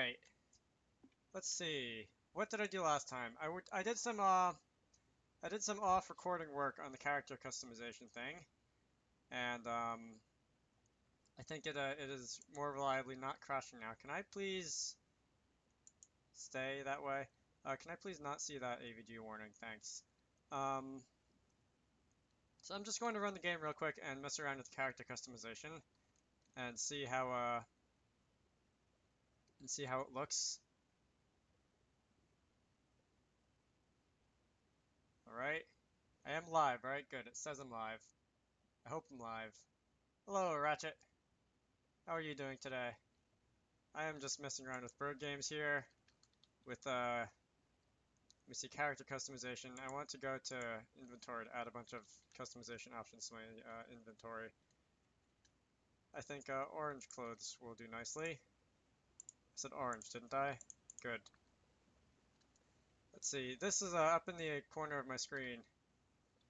Alright, let's see. What did I do last time? I did some off recording work on the character customization thing, and I think it is more reliably not crashing now. Can I please stay that way? Can I please not see that AVG warning? Thanks. Um, so I'm just going to run the game real quick and mess around with character customization and see how it looks. All right. I am live, right? Good. It says I'm live. I hope I'm live. Hello, Ratchet. How are you doing today? I am just messing around with bird games here with let me see, character customization. I want to go to inventory to add a bunch of customization options to my inventory. I think orange clothes will do nicely. I said orange, didn't I? Good. Let's see. This is up in the corner of my screen,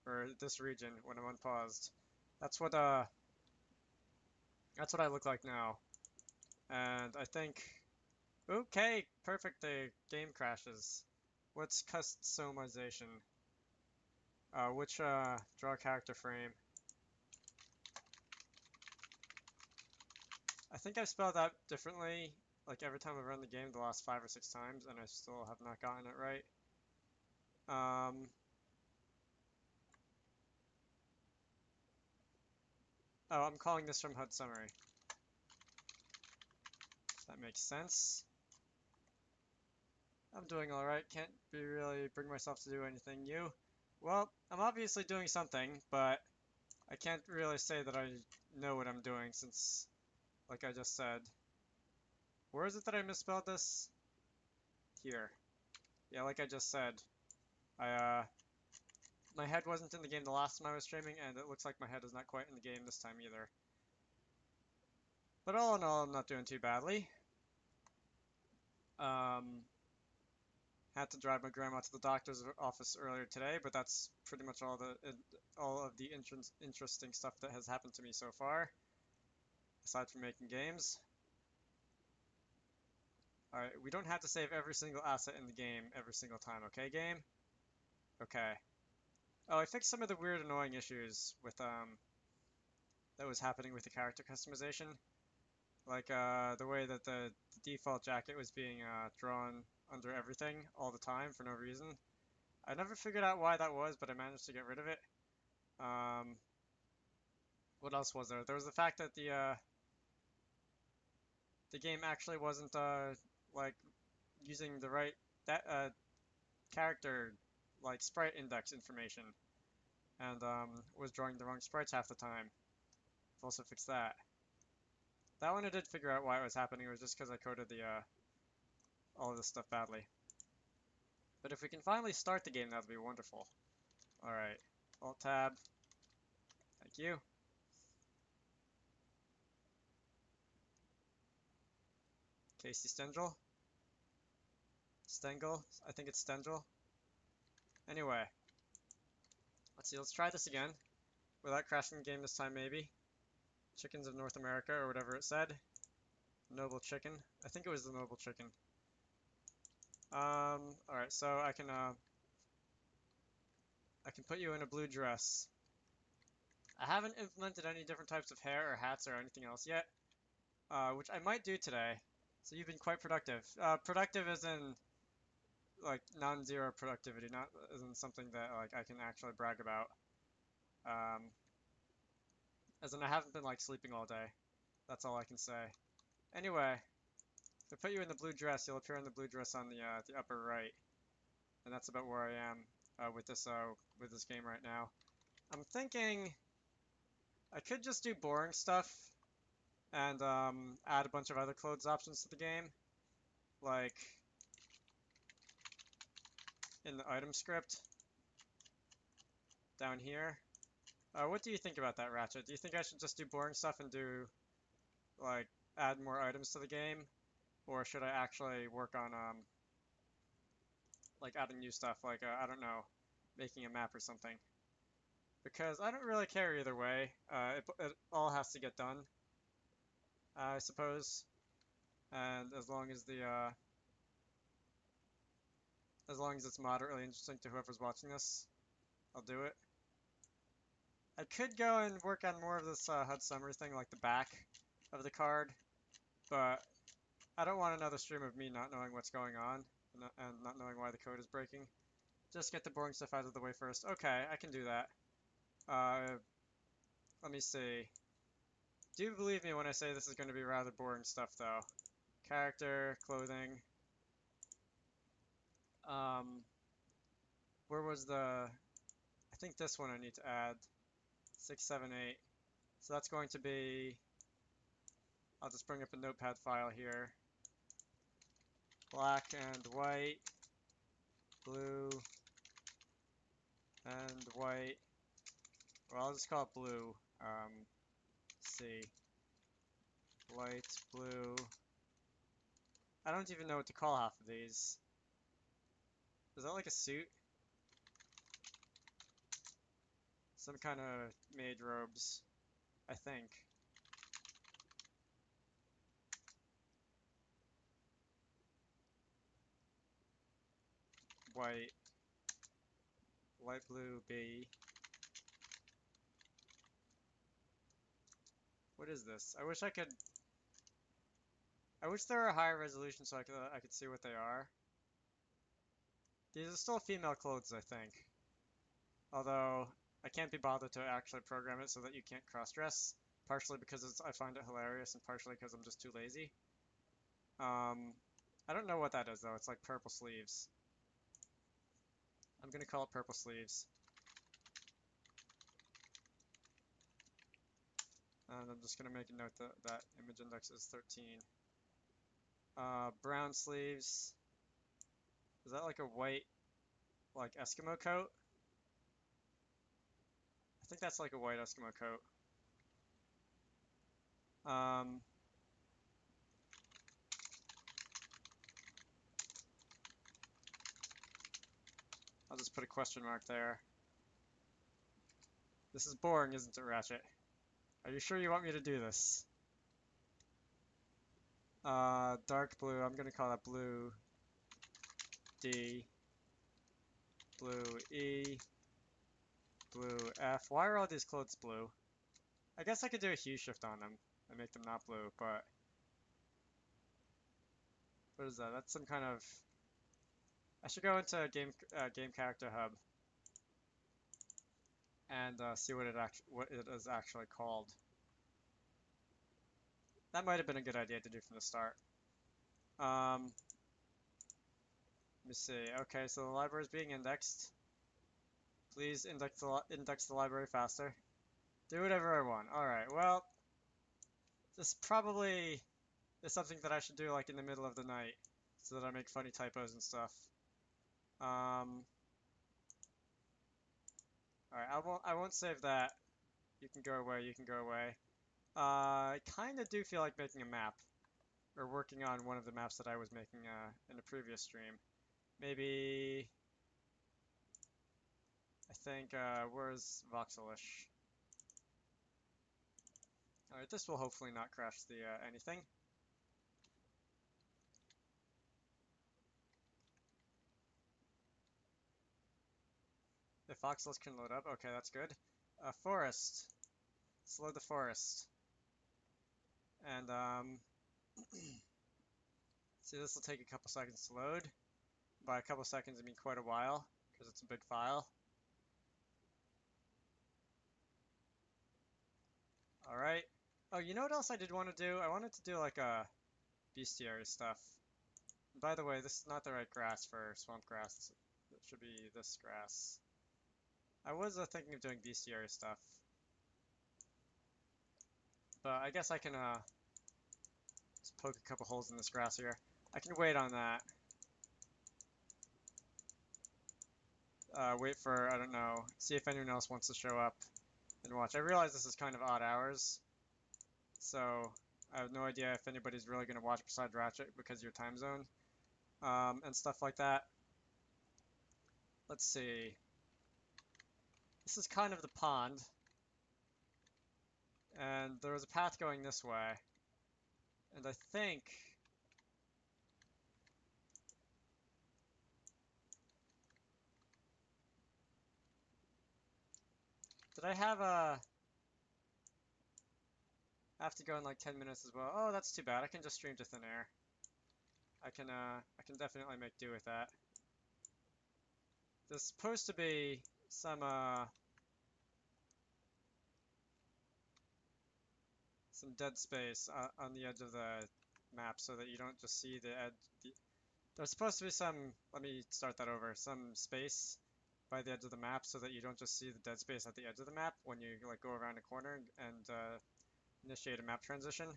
or this region when I'm unpaused. That's what I look like now. And I think, okay, perfect. The game crashes. What's customization? Which draw character frame? I think I've spelled out differently, like every time I've run the game the last 5 or 6 times, and I still have not gotten it right. Oh, I'm calling this from HUD summary. That makes sense. I'm doing alright, can't really bring myself to do anything new. Well, I'm obviously doing something, but I can't really say that I know what I'm doing since, like I just said. Where is it that I misspelled this? Here. Yeah, like I just said. I my head wasn't in the game the last time I was streaming, and it looks like my head is not quite in the game this time either. But all in all, I'm not doing too badly. Um, had to drive my grandma to the doctor's office earlier today, but that's pretty much all of the interesting stuff that has happened to me so far, aside from making games. Alright, we don't have to save every single asset in the game every single time, okay, game? Okay. Oh, I fixed some of the weird, annoying issues with that was happening with the character customization. Like the way that the default jacket was being drawn under everything all the time for no reason. I never figured out why that was, but I managed to get rid of it. Um, what else was there? There was the fact that the game actually wasn't like using the right that character like sprite index information, and was drawing the wrong sprites half the time. I've also fixed that. That one I did figure out why it was happening. It was just because I coded the all of this stuff badly. But if we can finally start the game, that would be wonderful. All right, Alt Tab. Thank you. Casey Stengel. Stengel. I think it's Stengel. Anyway, let's see. Let's try this again without crashing the game this time, maybe. Chickens of North America, or whatever it said. Noble Chicken. I think it was the Noble Chicken. All right. So I can put you in a blue dress. I haven't implemented any different types of hair or hats or anything else yet, which I might do today. So you've been quite productive. Productive as in like non-zero productivity, not as in something that like I can actually brag about. Um, as in I haven't been like sleeping all day. That's all I can say. Anyway, if I put you in the blue dress, you'll appear in the blue dress on the upper right, and that's about where I am with this game right now. I'm thinking I could just do boring stuff and add a bunch of other clothes options to the game, like in the item script down here. What do you think about that, Ratchet? Do you think I should just do boring stuff and do like add more items to the game, or should I actually work on like adding new stuff, like I don't know, making a map or something? Because I don't really care either way. It all has to get done, I suppose. And and as long as it's moderately interesting to whoever's watching this, I'll do it. I could go and work on more of this HUD summary thing, like the back of the card, but I don't want another stream of me not knowing what's going on and not knowing why the code is breaking. Just get the boring stuff out of the way first. Okay, I can do that. Let me see. Do believe me when I say this is going to be rather boring stuff, though. Character, clothing. Where was I think this one I need to add. 6, 7, 8. So that's going to be, I'll just bring up a notepad file here. Black and white, blue and white. Well, I'll just call it blue. C. Light blue. I don't even know what to call half of these. Is that like a suit? Some kind of maid robes, I think. White. Light blue B. What is this? I wish there were a higher resolution so I could see what they are. These are still female clothes, I think. Although I can't be bothered to actually program it so that you can't cross-dress. Partially because I find it hilarious and partially because I'm just too lazy. I don't know what that is though. It's like purple sleeves. I'm gonna call it purple sleeves. And I'm just gonna make a note that image index is 13. Brown sleeves. Is that like a white, like Eskimo coat? I think that's like a white Eskimo coat. I'll just put a question mark there. This is boring, isn't it, Ratchet? Are you sure you want me to do this? Dark blue, I'm gonna call that blue D, blue E, blue F. Why are all these clothes blue? I guess I could do a hue shift on them and make them not blue, but what is that? That's some kind of. I should go into game character hub and see what it is actually called. That might have been a good idea to do from the start. Let me see. Okay, so the library is being indexed. Please index the library faster. Do whatever I want. All right. Well, this probably is something that I should do like in the middle of the night, so that I make funny typos and stuff. All right. I won't save that. You can go away. You can go away. I kind of do feel like making a map, or working on one of the maps that I was making in a previous stream. Maybe. I think. Where's Voxelish? All right. This will hopefully not crash the anything. If voxels can load up, okay, that's good. Forest. Let's load the forest. And, see, this will take a couple seconds to load. By a couple seconds, I mean quite a while, because it's a big file. Alright. Oh, you know what else I did want to do? I wanted to do, like, a bestiary stuff. And by the way, this is not the right grass for swamp grass. It should be this grass. I was thinking of doing bestiary stuff. But I guess I can, just poke a couple holes in this grass here. I can wait on that. Wait for, I don't know, see if anyone else wants to show up and watch. I realize this is kind of odd hours, so I have no idea if anybody's really going to watch besides Ratchet because of your time zone, and stuff like that. Let's see. This is kind of the pond, and there was a path going this way, and I think Did I have a... I have to go in like 10 minutes as well. Oh, that's too bad. I can just stream to thin air. I can definitely make do with that. There's supposed to be some dead space on the edge of the map so that you don't just see the edge. There's supposed to be some, let me start that over, some space by the edge of the map so that you don't just see the dead space at the edge of the map when you like go around a corner and initiate a map transition.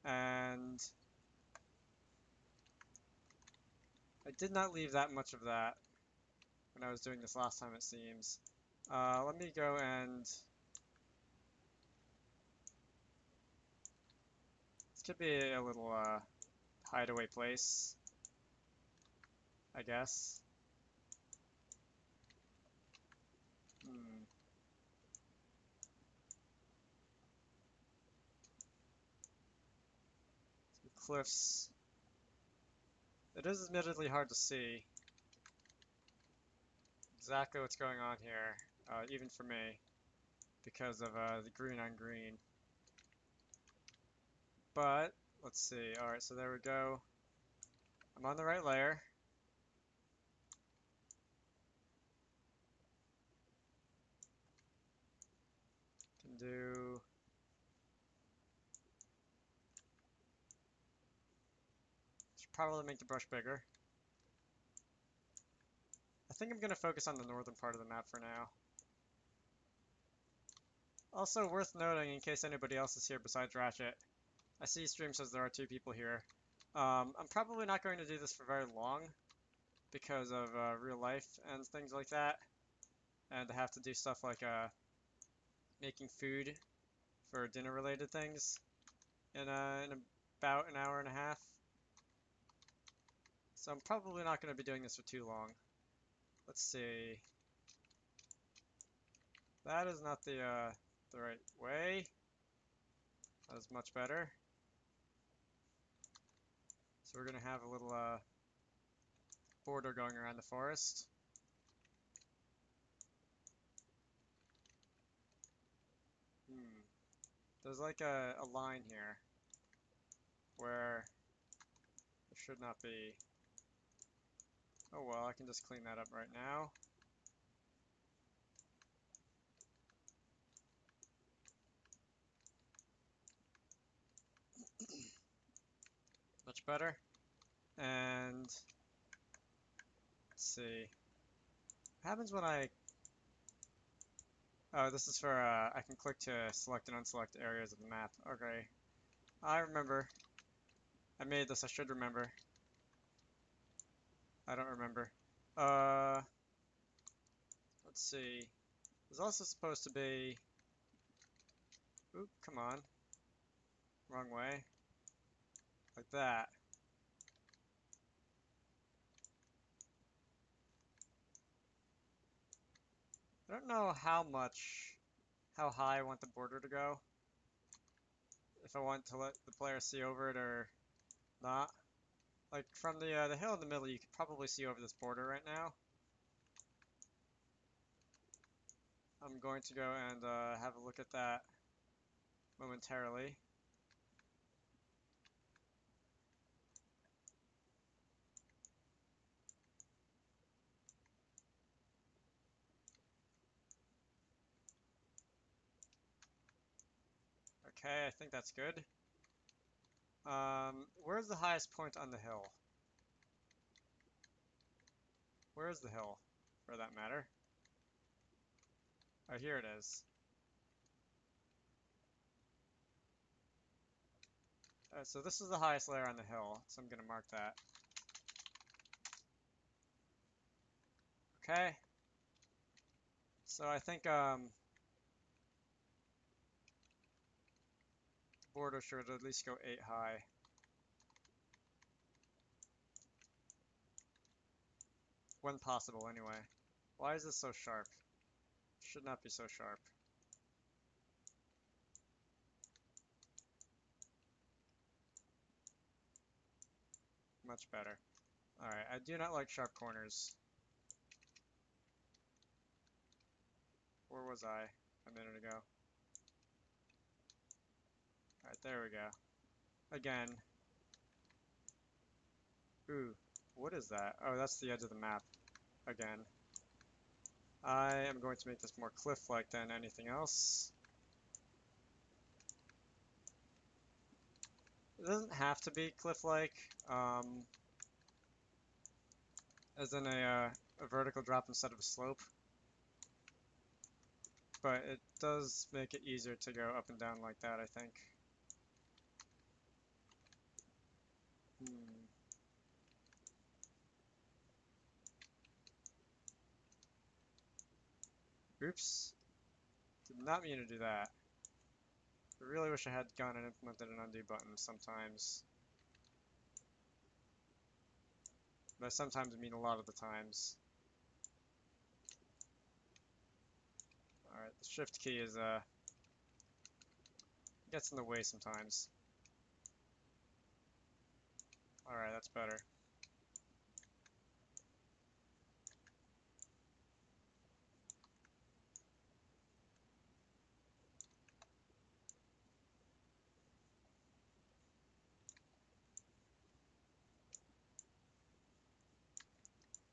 And I did not leave that much of that when I was doing this last time, it seems. Let me go and... This could be a little hideaway place, I guess. Hmm. Some cliffs. It is admittedly hard to see exactly what's going on here, even for me, because of the green on green. But, let's see. Alright, so there we go. I'm on the right layer. Can do... Should probably make the brush bigger. I think I'm going to focus on the northern part of the map for now. Also worth noting, in case anybody else is here besides Ratchet, I see stream says there are 2 people here. I'm probably not going to do this for very long because of real life and things like that. And I have to do stuff like making food for dinner related things in about an hour and a half. So I'm probably not going to be doing this for too long. Let's see. That is not the right way. That is much better. So we're going to have a little border going around the forest. There's like a line here where there should not be. Oh well, I can just clean that up right now. Much better. And let's see. What happens when I... Oh, this is for, I can click to select and unselect areas of the map. Okay. I remember. I made this, I should remember. I don't remember. Let's see. There's also supposed to be... Oop, come on. Wrong way. Like that. I don't know how high I want the border to go. If I want to let the player see over it or not. Like from the hill in the middle, you could probably see over this border right now. I'm going to go and have a look at that momentarily. Okay, I think that's good. Where's the highest point on the hill? Where's the hill, for that matter? Oh, here it is. So this is the highest layer on the hill, so I'm gonna mark that. Okay. So I think the border should at least go 8 high. When possible, anyway. Why is this so sharp? Should not be so sharp. Much better. Alright, I do not like sharp corners. Where was I a minute ago? Alright, there we go. Again. Ooh, what is that? Oh, that's the edge of the map. Again. I am going to make this more cliff-like than anything else. It doesn't have to be cliff-like, as in a vertical drop instead of a slope. But it does make it easier to go up and down like that, I think. Oops. Did not mean to do that. I really wish I had gone and implemented an undo button sometimes. By sometimes I mean a lot of the times. Alright, the shift key is gets in the way sometimes. Alright, that's better.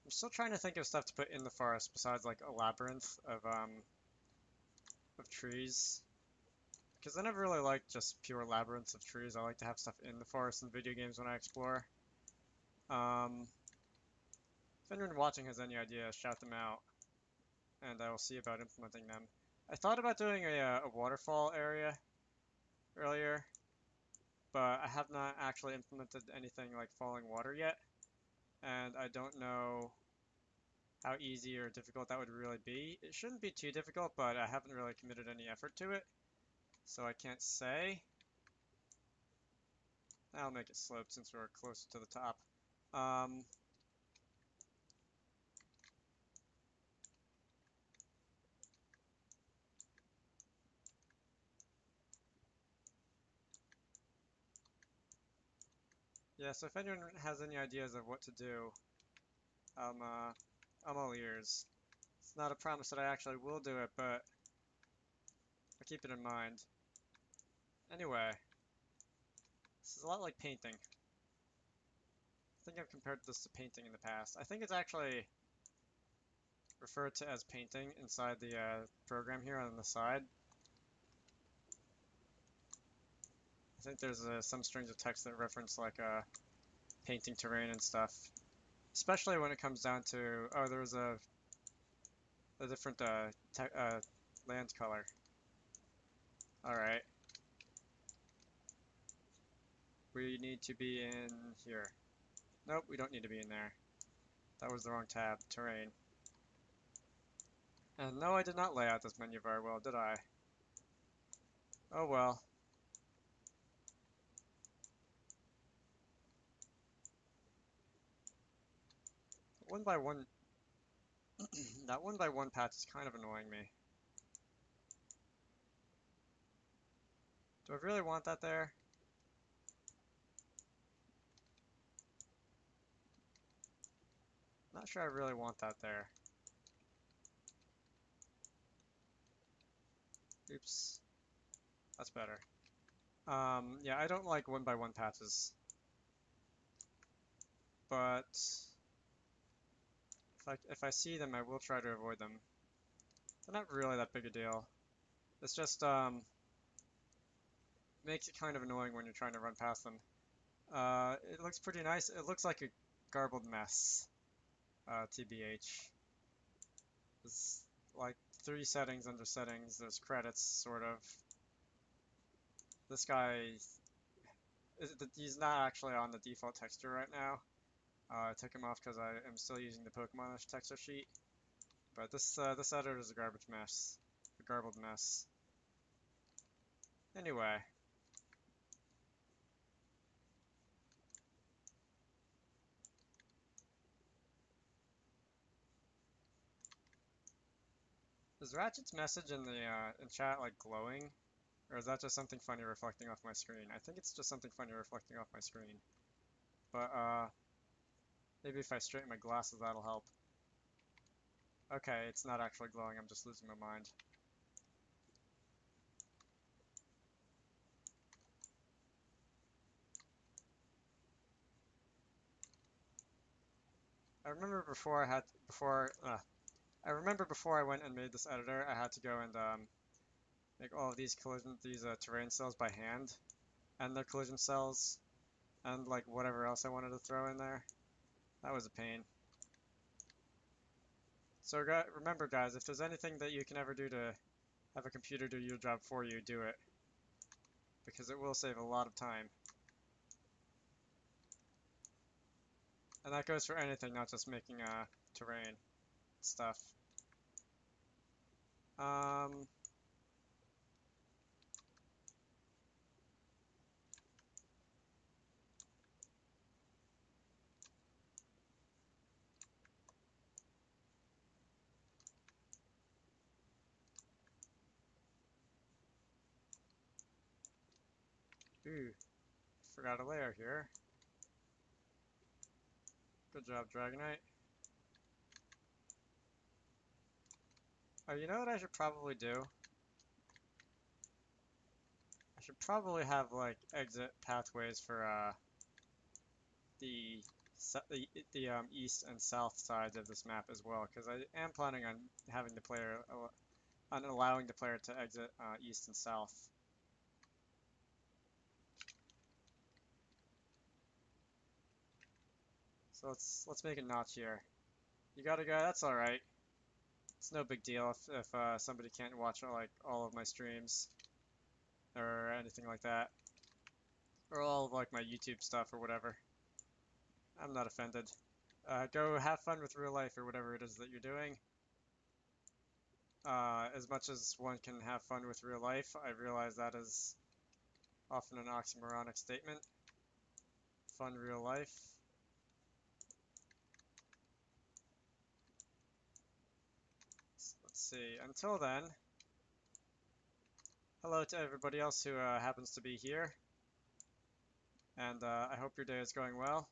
I'm still trying to think of stuff to put in the forest besides like a labyrinth of trees. Because I never really liked just pure labyrinths of trees. I like to have stuff in the forest in video games when I explore. If anyone watching has any ideas, shout them out, and I will see about implementing them. I thought about doing a waterfall area earlier, but I have not actually implemented anything like falling water yet, and I don't know how easy or difficult that would really be. It shouldn't be too difficult, but I haven't really committed any effort to it, so I can't say. I'll make it sloped since we're closer to the top. Yeah, so if anyone has any ideas of what to do, I'm all ears. It's not a promise that I actually will do it, but I keep it in mind. Anyway, this is a lot like painting. I think I've compared this to painting in the past. I think it's actually referred to as painting inside the program here on the side. I think there's some strings of text that reference like painting terrain and stuff. Especially when it comes down to, oh, there's a different land color. Alright. We need to be in here. Nope, we don't need to be in there. That was the wrong tab. Terrain. And no, I did not lay out this menu very well, did I? Oh well. One by one, that one by one patch is kind of annoying me. Do I really want that there? Not sure I really want that there. Oops. That's better. Yeah, I don't like one by one patches. But if I see them, I will try to avoid them. They're not really that big a deal. It's just makes it kind of annoying when you're trying to run past them. It looks pretty nice. It looks like a garbled mess. TBH. There's like 3 settings under settings. There's credits, sort of. This guy, he's not actually on the default texture right now. I took him off because I am still using the Pokemonish texture sheet. But this editor is a garbage mess. A garbled mess. Anyway. Is Ratchet's message in the in chat like glowing? Or is that just something funny reflecting off my screen? I think it's just something funny reflecting off my screen. But maybe if I straighten my glasses that'll help. Okay, it's not actually glowing, I'm just losing my mind. I remember before I remember before I went and made this editor, I had to go and make all of these terrain cells by hand, and their collision cells, and like whatever else I wanted to throw in there. That was a pain. So remember guys, if there's anything that you can ever do to have a computer do your job for you, do it. Because it will save a lot of time. And that goes for anything, not just making terrain stuff. Um, ooh, forgot a layer here. Good job, Dragonite. Oh, you know what I should probably do? I should probably have like exit pathways for the east and south sides of this map as well, because I am planning on having the player on allowing the player to exit east and south. So let's make a notch here. You gotta go. That's all right. It's no big deal if somebody can't watch like all of my streams or anything like that, or all of like my YouTube stuff or whatever. I'm not offended. Go have fun with real life or whatever it is that you're doing. As much as one can have fun with real life, I realize that is often an oxymoronic statement. Fun real life. Let's see. Until then, hello to everybody else who happens to be here, and I hope your day is going well.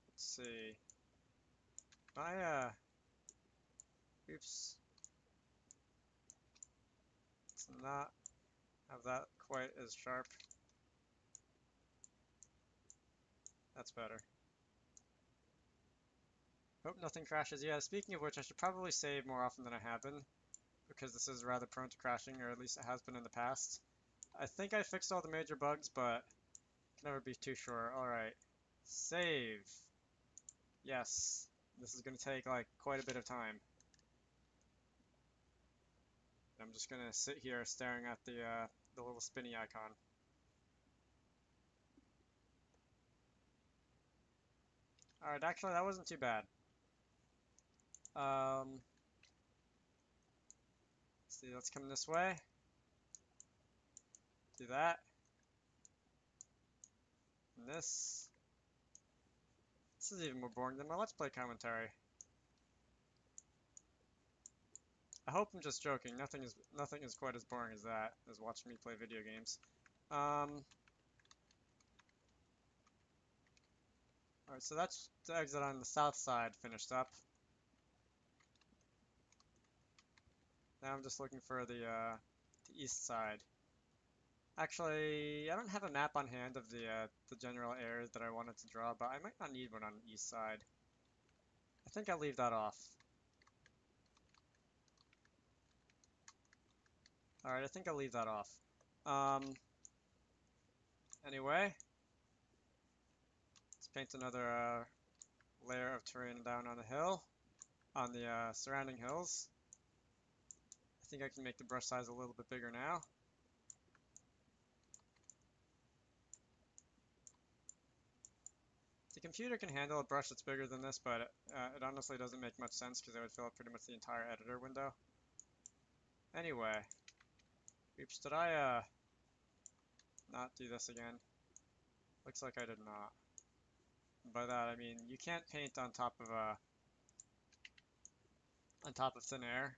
Let's see. My oops. Let's not have that quite as sharp. That's better. Hope nothing crashes. Yeah, speaking of which, I should probably save more often than I have been, because this is rather prone to crashing, or at least it has been in the past. I think I fixed all the major bugs, but can never be too sure. Alright. Save. Yes. This is going to take like quite a bit of time. I'm just going to sit here staring at the little spinny icon. Alright, actually that wasn't too bad. Let's see, let's come this way. Do that. And this. This is even more boring than my Let's Play commentary. I hope I'm just joking. Nothing is quite as boring as that, as watching me play video games. Alright, so that's the exit on the south side finished up. Now I'm just looking for the east side. Actually, I don't have a map on hand of the general areas that I wanted to draw, but I might not need one on the east side. I think I'll leave that off. Alright, I think I'll leave that off. Anyway, let's paint another layer of terrain down on the hill, on the surrounding hills. I think I can make the brush size a little bit bigger now. The computer can handle a brush that's bigger than this, but it honestly doesn't make much sense because it would fill up pretty much the entire editor window. Anyway, oops, did I not do this again? Looks like I did not. By that I mean you can't paint on top of thin air,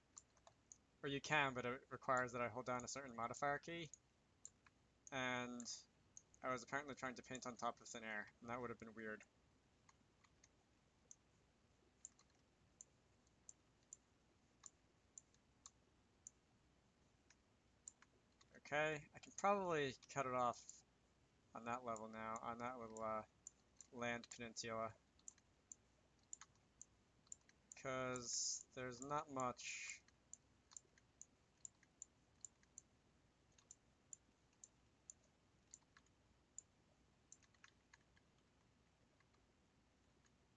or you can, but it requires that I hold down a certain modifier key. And I was apparently trying to paint on top of thin air, and that would have been weird. okay. I can probably cut it off on that level now, on that little land peninsula. Because there's not much.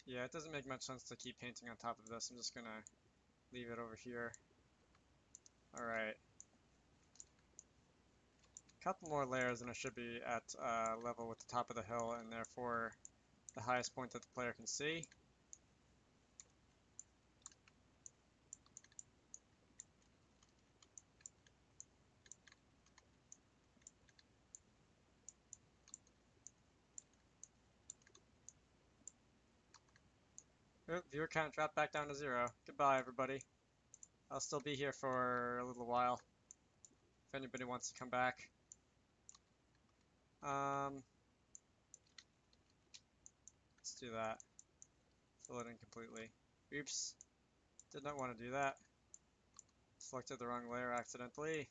Yeah, it doesn't make much sense to keep painting on top of this. I'm just gonna leave it over here. Alright. Couple more layers and I should be at level with the top of the hill and therefore the highest point that the player can see. Oop, viewer count dropped back down to 0. Goodbye, everybody. I'll still be here for a little while if anybody wants to come back. Let's do that. Fill it in completely. Oops. Did not want to do that. Selected the wrong layer accidentally.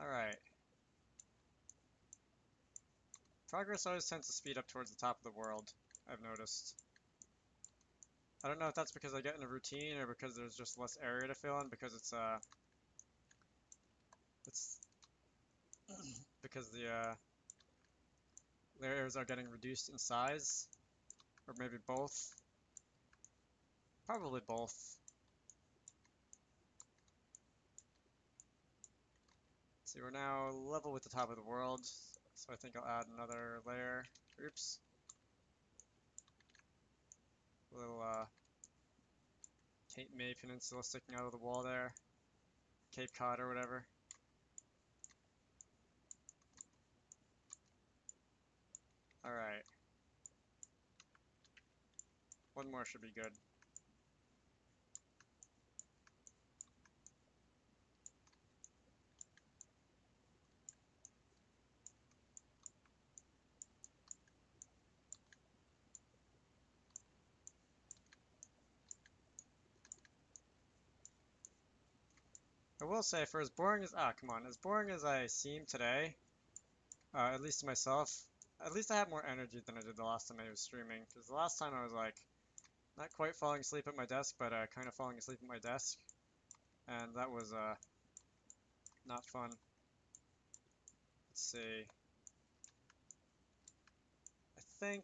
Alright. Progress always tends to speed up towards the top of the world, I've noticed. I don't know if that's because I get in a routine or because there's just less area to fill in because it's because the layers are getting reduced in size, or maybe both. Probably both. See, we're now level with the top of the world, so I think I'll add another layer. Oops. A little Cape May Peninsula sticking out of the wall there. Cape Cod or whatever. Alright. One more should be good. I will say, for as boring as as boring as I seem today, at least to myself, at least I have more energy than I did the last time I was streaming. Because the last time I was like, not quite falling asleep at my desk, but kind of falling asleep at my desk, and that was not fun. Let's see. I think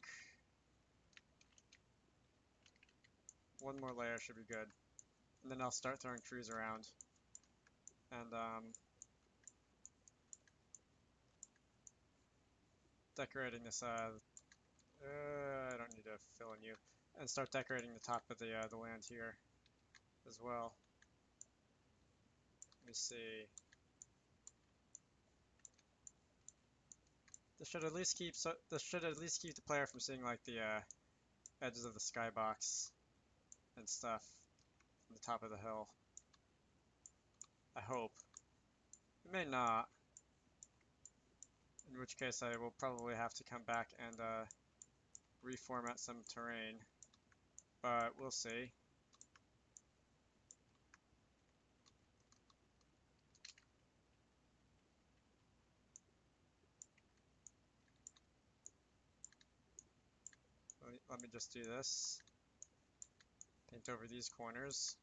one more layer should be good, and then I'll start throwing trees around. And decorating this. I don't need to fill in you, and start decorating the top of the land here as well. Let me see. This should at least keep the player from seeing like the edges of the skybox and stuff from the top of the hill. I hope. It may not. In which case I will probably have to come back and reformat some terrain. But we'll see. Let me just do this. Paint over these corners.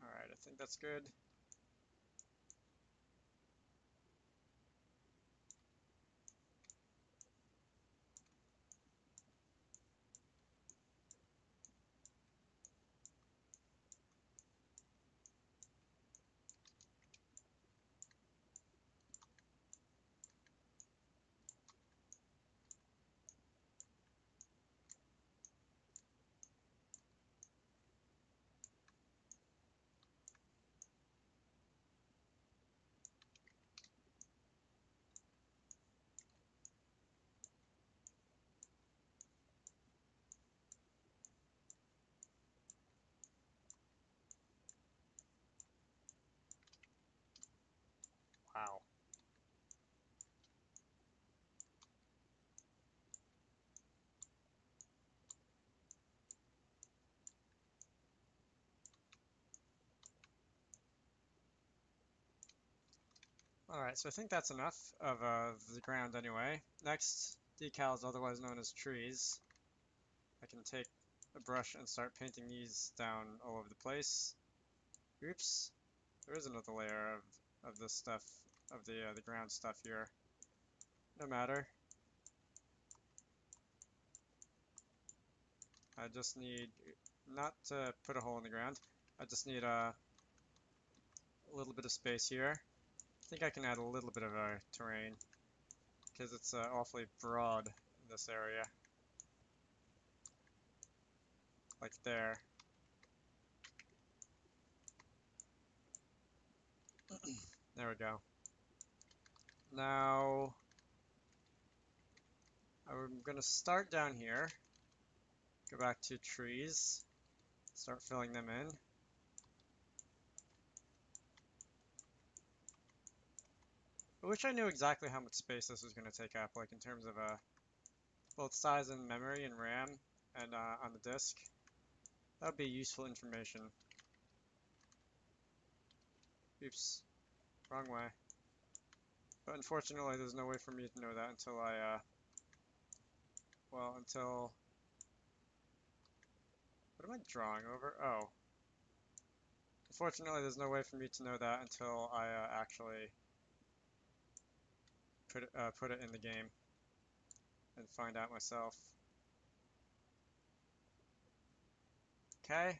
Alright, I think that's good. Alright, so I think that's enough of the ground anyway. Next, decals, otherwise known as trees. I can take a brush and start painting these down all over the place. Oops, there is another layer of this stuff, of the ground stuff here. No matter. I just need, not to put a hole in the ground, I just need a little bit of space here. I think I can add a little bit of a terrain, because it's awfully broad in this area. Like there. There we go. Now, I'm going to start down here, go back to trees, start filling them in. I wish I knew exactly how much space this was going to take up, like in terms of both size and memory and RAM and on the disk. That would be useful information. Oops, wrong way. But unfortunately, there's no way for me to know that until until, what am I drawing over? Oh. Unfortunately, there's no way for me to know that until I actually put it in the game and find out myself. Okay.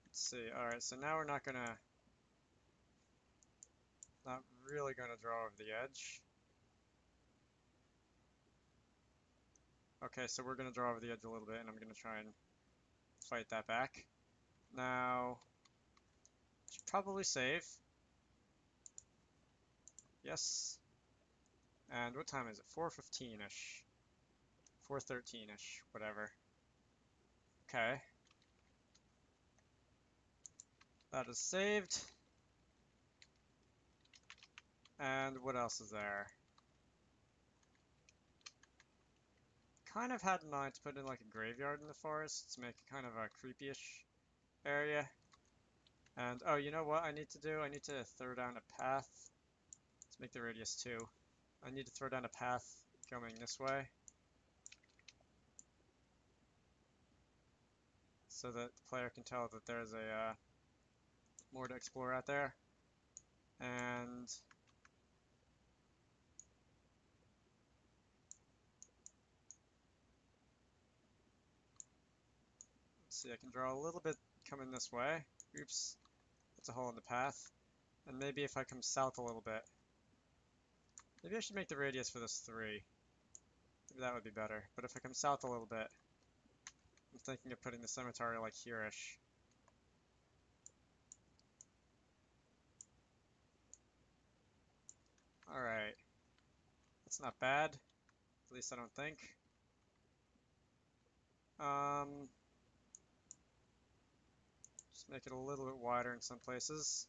Let's see. Alright, so now we're not really gonna draw over the edge. Okay, so we're gonna draw over the edge a little bit, and I'm gonna try and fight that back. Now, should probably save. Yes. And what time is it? 4:15-ish. 4:13-ish, whatever. Okay. That is saved. And what else is there? Kind of had in mind to put in like a graveyard in the forest to make it kind of a creepy-ish area. And, oh, you know what I need to do? I need to throw down a path. Let's make the radius 2. I need to throw down a path going this way, so that the player can tell that there's a more to explore out there. And let's see, I can draw a little bit coming this way. Oops, that's a hole in the path. And maybe if I come south a little bit. Maybe I should make the radius for this 3. Maybe that would be better. But if I come south a little bit, I'm thinking of putting the cemetery like here-ish. Alright. That's not bad. At least I don't think. Just make it a little bit wider in some places.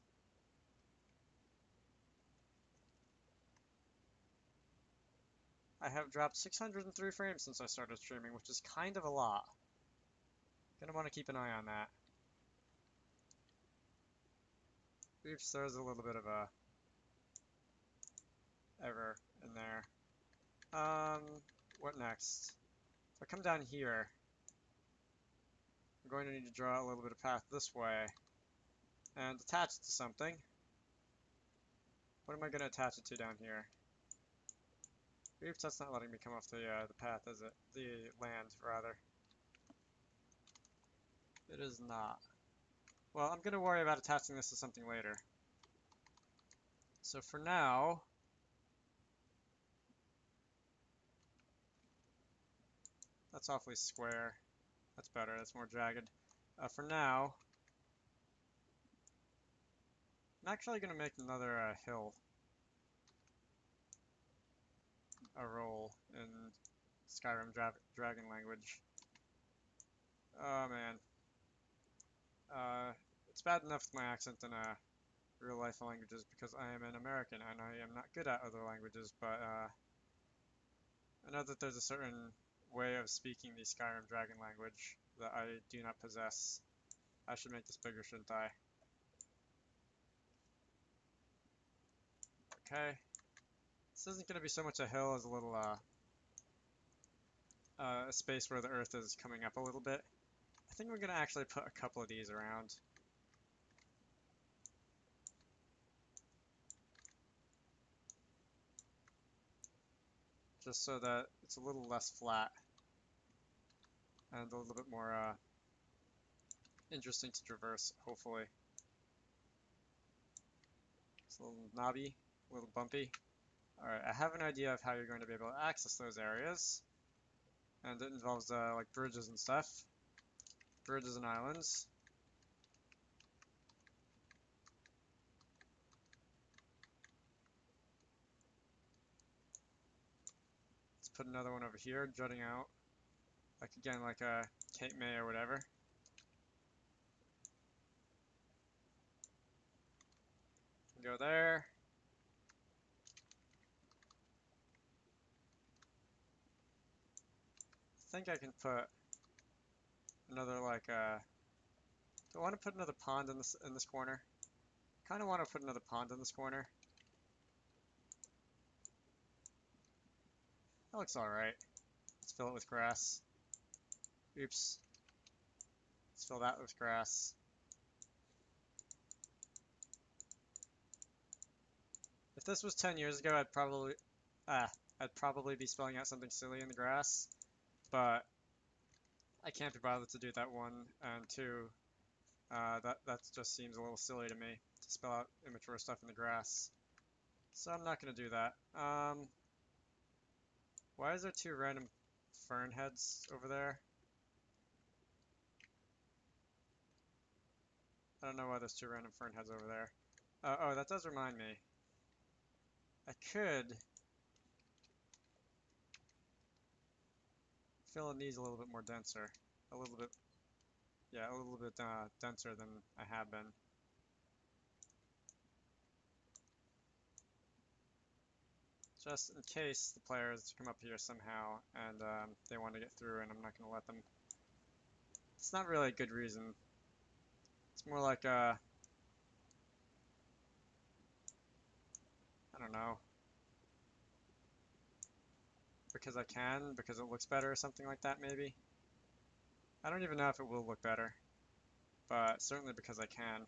I have dropped 603 frames since I started streaming, which is kind of a lot. Gonna want to keep an eye on that. Oops, there's a little bit of a error in there. What next? If I come down here, I'm going to need to draw a little bit of path this way and attach it to something. What am I going to attach it to down here? Oops, that's not letting me come off the path, is it? The land, rather. It is not. Well, I'm going to worry about attaching this to something later. So for now, that's awfully square. That's better, that's more jagged. For now, I'm actually going to make another hill a role in Skyrim Dragon language. Oh man. It's bad enough with my accent in real life languages because I am an American and I am not good at other languages, but I know that there's a certain way of speaking the Skyrim Dragon language that I do not possess. I should make this bigger, shouldn't I? okay. This isn't going to be so much a hill as a little a space where the earth is coming up a little bit. I think we're going to actually put a couple of these around. Just so that it's a little less flat and a little bit more interesting to traverse, hopefully. It's a little knobby, a little bumpy. Alright, I have an idea of how you're going to be able to access those areas. And it involves like bridges and stuff. Bridges and islands. Let's put another one over here, jutting out. Like again, like a Cape May or whatever. Go there. I think I can put another like do I want to put another pond in this corner? Kind of want to put another pond in this corner. That looks alright. Let's fill it with grass. Oops. Let's fill that with grass. If this was 10 years ago, I'd probably be spelling out something silly in the grass, but I can't be bothered to do that, one, and two, that just seems a little silly to me to spell out immature stuff in the grass. So I'm not gonna do that. Why is there two random fern heads over there? I don't know why there's two random fern heads over there. Oh, that does remind me. I could fill in these a little bit more denser. A little bit, yeah, a little bit denser than I have been. Just in case the players come up here somehow and they want to get through and I'm not going to let them. It's not really a good reason. It's more like I don't know, because I can, because it looks better or something like that maybe. I don't even know if it will look better, but certainly because I can.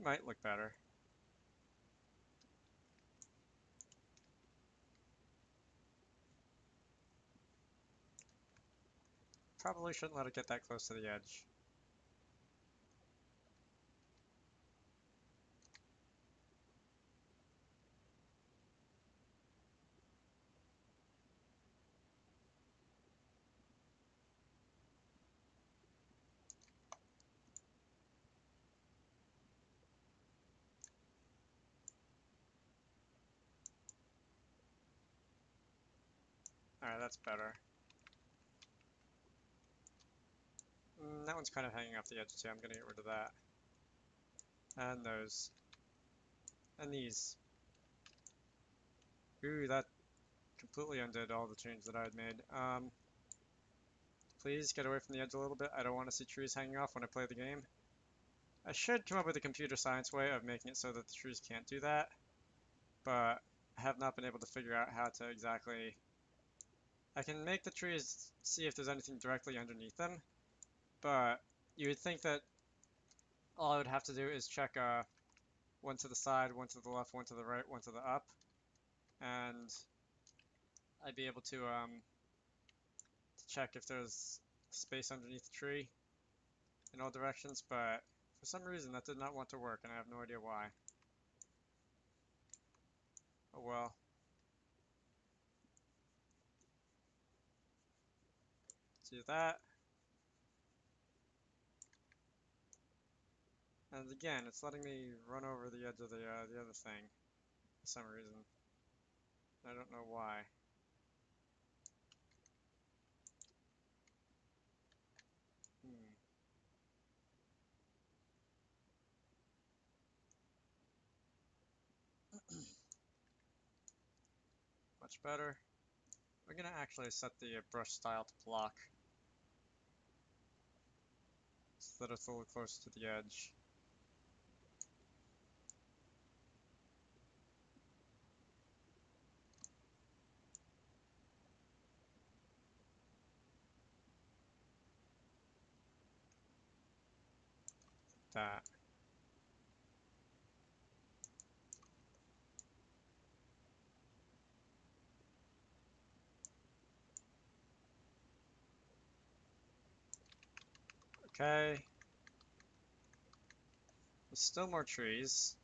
Might look better. Probably shouldn't let it get that close to the edge. Alright, that's better. That one's kind of hanging off the edge too. I'm gonna get rid of that. And those. And these. Ooh, that completely undid all the changes that I had made. Please get away from the edge a little bit. I don't want to see trees hanging off when I play the game. I should come up with a computer science way of making it so that the trees can't do that, but I have not been able to figure out how to exactly. I can make the trees see if there's anything directly underneath them, but you would think that all I would have to do is check one to the side, one to the left, one to the right, one to the up, and I'd be able to check if there's space underneath the tree in all directions, but for some reason that did not want to work, and I have no idea why. Oh well. Do that. And again, it's letting me run over the edge of the other thing for some reason. I don't know why. Hmm. Much better. We're gonna actually set the brush style to block so that it's a little closer to the edge. That. Okay. There's still more trees.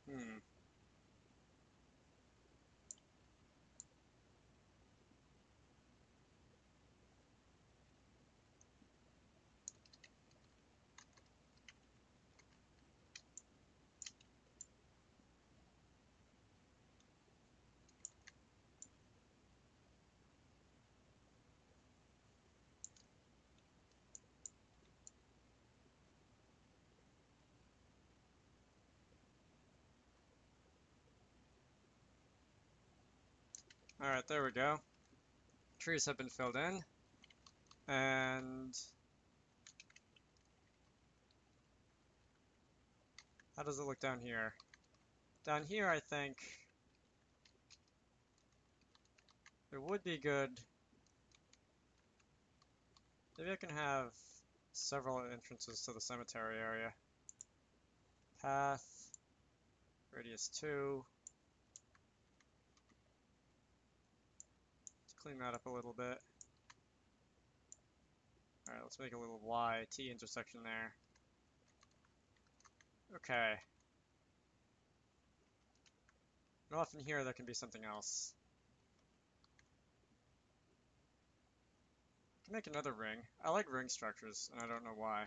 Hmm. Alright, there we go. Trees have been filled in. And how does it look down here? Down here, I think it would be good. Maybe I can have several entrances to the cemetery area. Path, radius 2. Let's clean that up a little bit. Alright, let's make a little Y-T intersection there. Okay. And off in here, there can be something else. I can make another ring. I like ring structures, and I don't know why.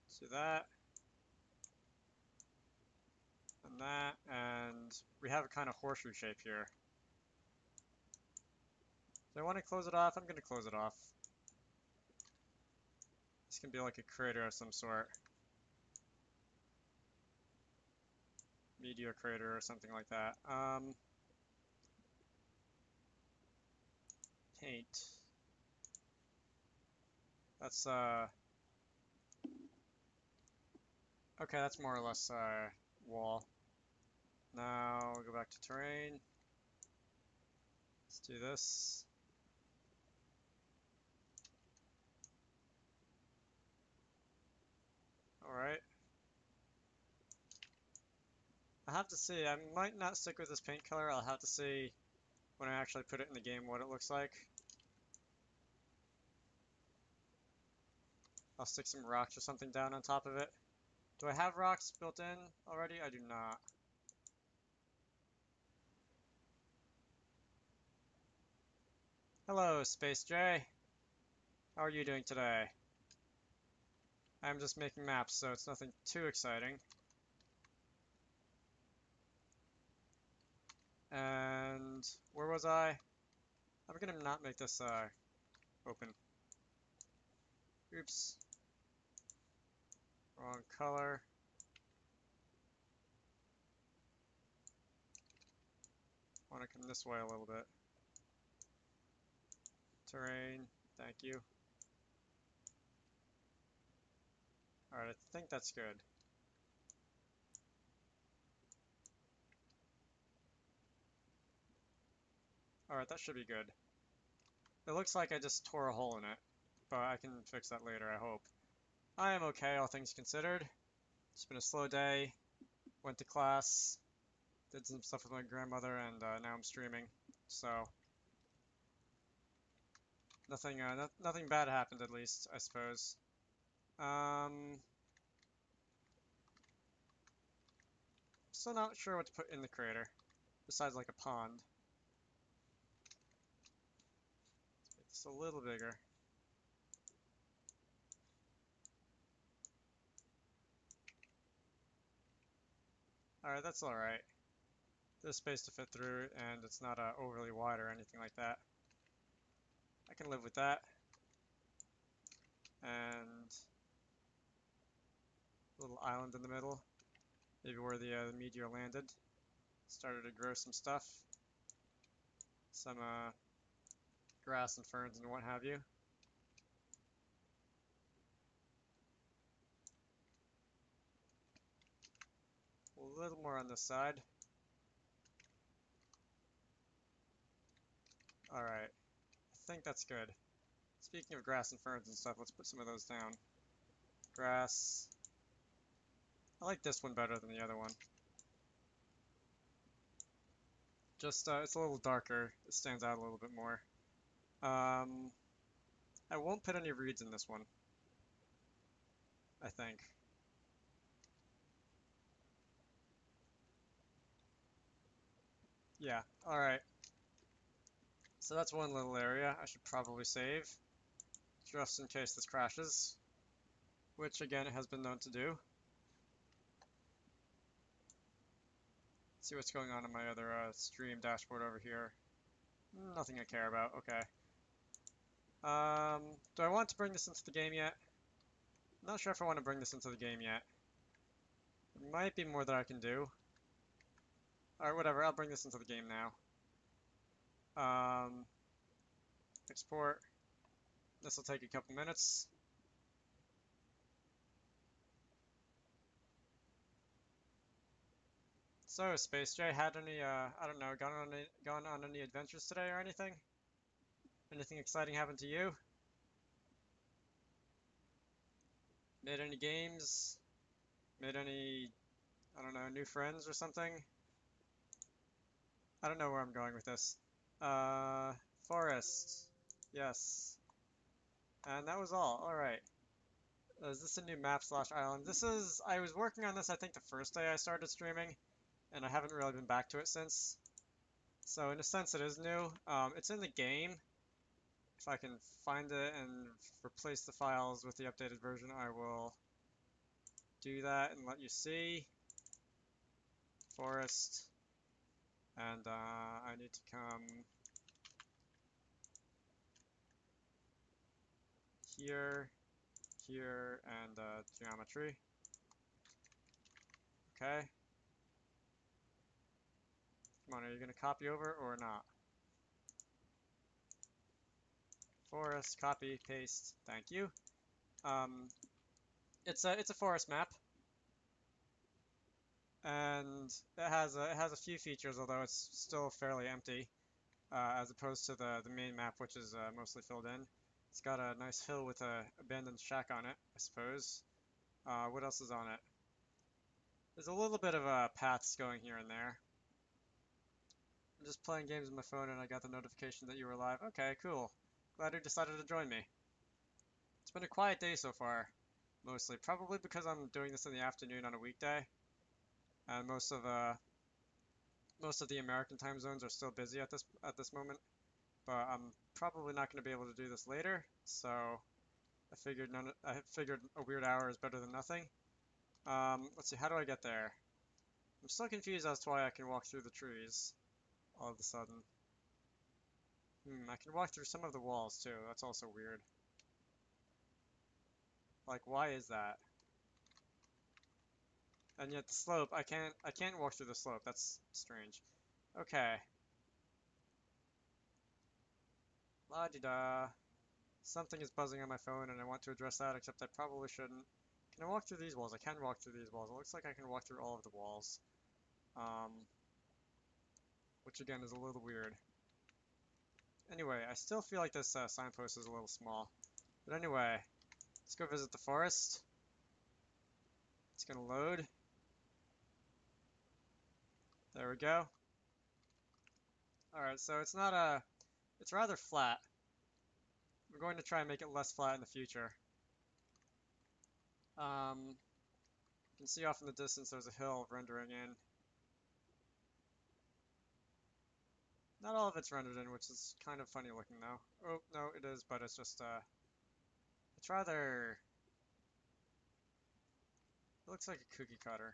Let's do that. And that, and we have a kind of horseshoe shape here. Do I want to close it off? I'm going to close it off. This can be like a crater of some sort. Meteor crater or something like that. Paint. That's, okay, that's more or less, wall. Now, we'll go back to terrain. Let's do this. Alright. I have to see. I might not stick with this paint color. I'll have to see when I actually put it in the game what it looks like. I'll stick some rocks or something down on top of it. Do I have rocks built in already? I do not. Hello, Space J. How are you doing today? I'm just making maps, so it's nothing too exciting. And where was I? I'm gonna not make this open. Oops. Wrong color. Want to come this way a little bit. Terrain. Thank you. Alright, I think that's good. Alright, that should be good. It looks like I just tore a hole in it, but I can fix that later, I hope. I am okay, all things considered. It's been a slow day. Went to class, did some stuff with my grandmother, and now I'm streaming. So nothing, nothing bad happened at least, I suppose. Still not sure what to put in the crater, besides like a pond. Let's make this a little bigger. Alright, that's alright. There's space to fit through, and it's not overly wide or anything like that. I can live with that. And a little island in the middle, maybe where the meteor landed. Started to grow some stuff, some grass and ferns and what have you. A little more on this side. Alright, I think that's good. Speaking of grass and ferns and stuff, let's put some of those down. Grass. I like this one better than the other one. Just, it's a little darker. It stands out a little bit more. I won't put any reeds in this one, I think. Yeah, alright. So that's one little area I should probably save, just in case this crashes, which again it has been known to do. Let's see what's going on in my other stream dashboard over here. Nothing I care about, okay. Do I want to bring this into the game yet? I'm not sure if I want to bring this into the game yet. There might be more that I can do. Alright, whatever, I'll bring this into the game now. Export. This will take a couple minutes. So, Space J, had any, I don't know, gone on any adventures today or anything? Anything exciting happen to you? Made any games? Made any, I don't know, new friends or something? I don't know where I'm going with this. Forest. Yes. And that was all. Alright. Is this a new map / island? This is, I was working on this I think the first day I started streaming, and I haven't really been back to it since. So in a sense it is new. It's in the game. If I can find it and replace the files with the updated version, I will do that and let you see. Forest. And I need to come here, here, and geometry. Okay. Come on, are you going to copy over or not? Forest, copy, paste. Thank you. It's a forest map, and it has a few features, although it's still fairly empty, as opposed to the main map, which is mostly filled in. It's got a nice hill with a abandoned shack on it, I suppose. What else is on it? There's a little bit of paths going here and there. I'm just playing games on my phone and I got the notification that you were live. Okay, cool. Glad you decided to join me. It's been a quiet day so far, mostly. Probably because I'm doing this in the afternoon on a weekday. And most of the American time zones are still busy at this moment. But I'm probably not going to be able to do this later, so I figured a weird hour is better than nothing. Let's see, how do I get there? I'm still confused as to why I can walk through the trees all of a sudden. I can walk through some of the walls too. That's also weird. Like, why is that? And yet the slope, I can't walk through the slope. That's strange. Okay. La-di-da. Something is buzzing on my phone and I want to address that, except I probably shouldn't. Can I walk through these walls? I can walk through these walls. It looks like I can walk through all of the walls. Which again is a little weird. Anyway, I still feel like this signpost is a little small. But anyway, let's go visit the forest. It's gonna load. There we go. Alright, so it's not it's rather flat. We're going to try and make it less flat in the future. You can see off in the distance there's a hill rendering in. Not all of it's rendered in, which is kind of funny looking though. Oh, no, it is, but it's just, it's rather, it looks like a cookie cutter.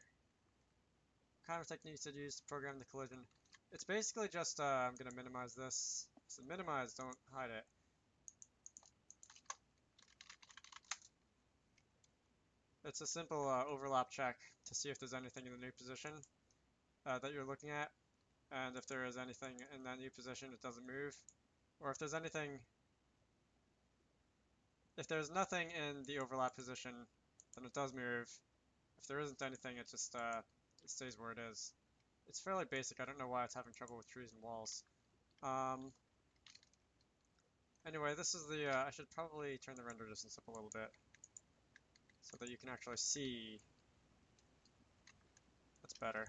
What kind of techniques did you use to program the collision? it's basically just, I'm gonna minimize this. So minimize, don't hide it. It's a simple overlap check to see if there's anything in the new position that you're looking at. And if there is anything in that new position, it doesn't move. Or if there's anything, if there's nothing in the overlap position, then it does move. If there isn't anything, it just it stays where it is. It's fairly basic. I don't know why it's having trouble with trees and walls. Um, anyway, this is the, I should probably turn the render distance up a little bit so that you can actually see. That's better.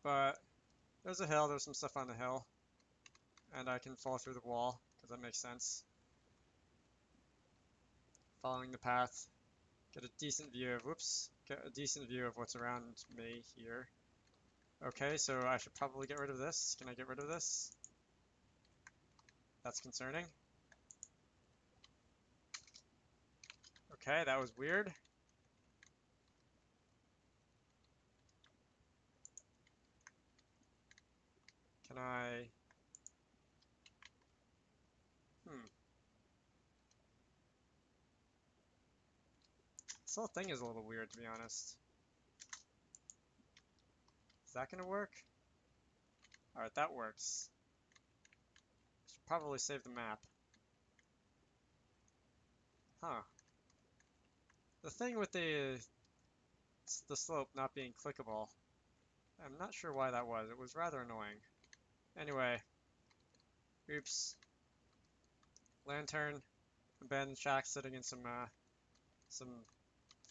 But there's a hill, there's some stuff on the hill, and I can fall through the wall, because that makes sense. Following the path, get a decent view of, whoops, get a decent view of what's around me here. Okay, so I should probably get rid of this. Can I get rid of this? That's concerning. Okay, that was weird. Can I... This whole thing is a little weird, to be honest. Is that gonna work? Alright, that works. Should probably save the map. Huh. The thing with the slope not being clickable, I'm not sure why that was. It was rather annoying. Anyway, oops. Lantern, abandoned shack sitting in some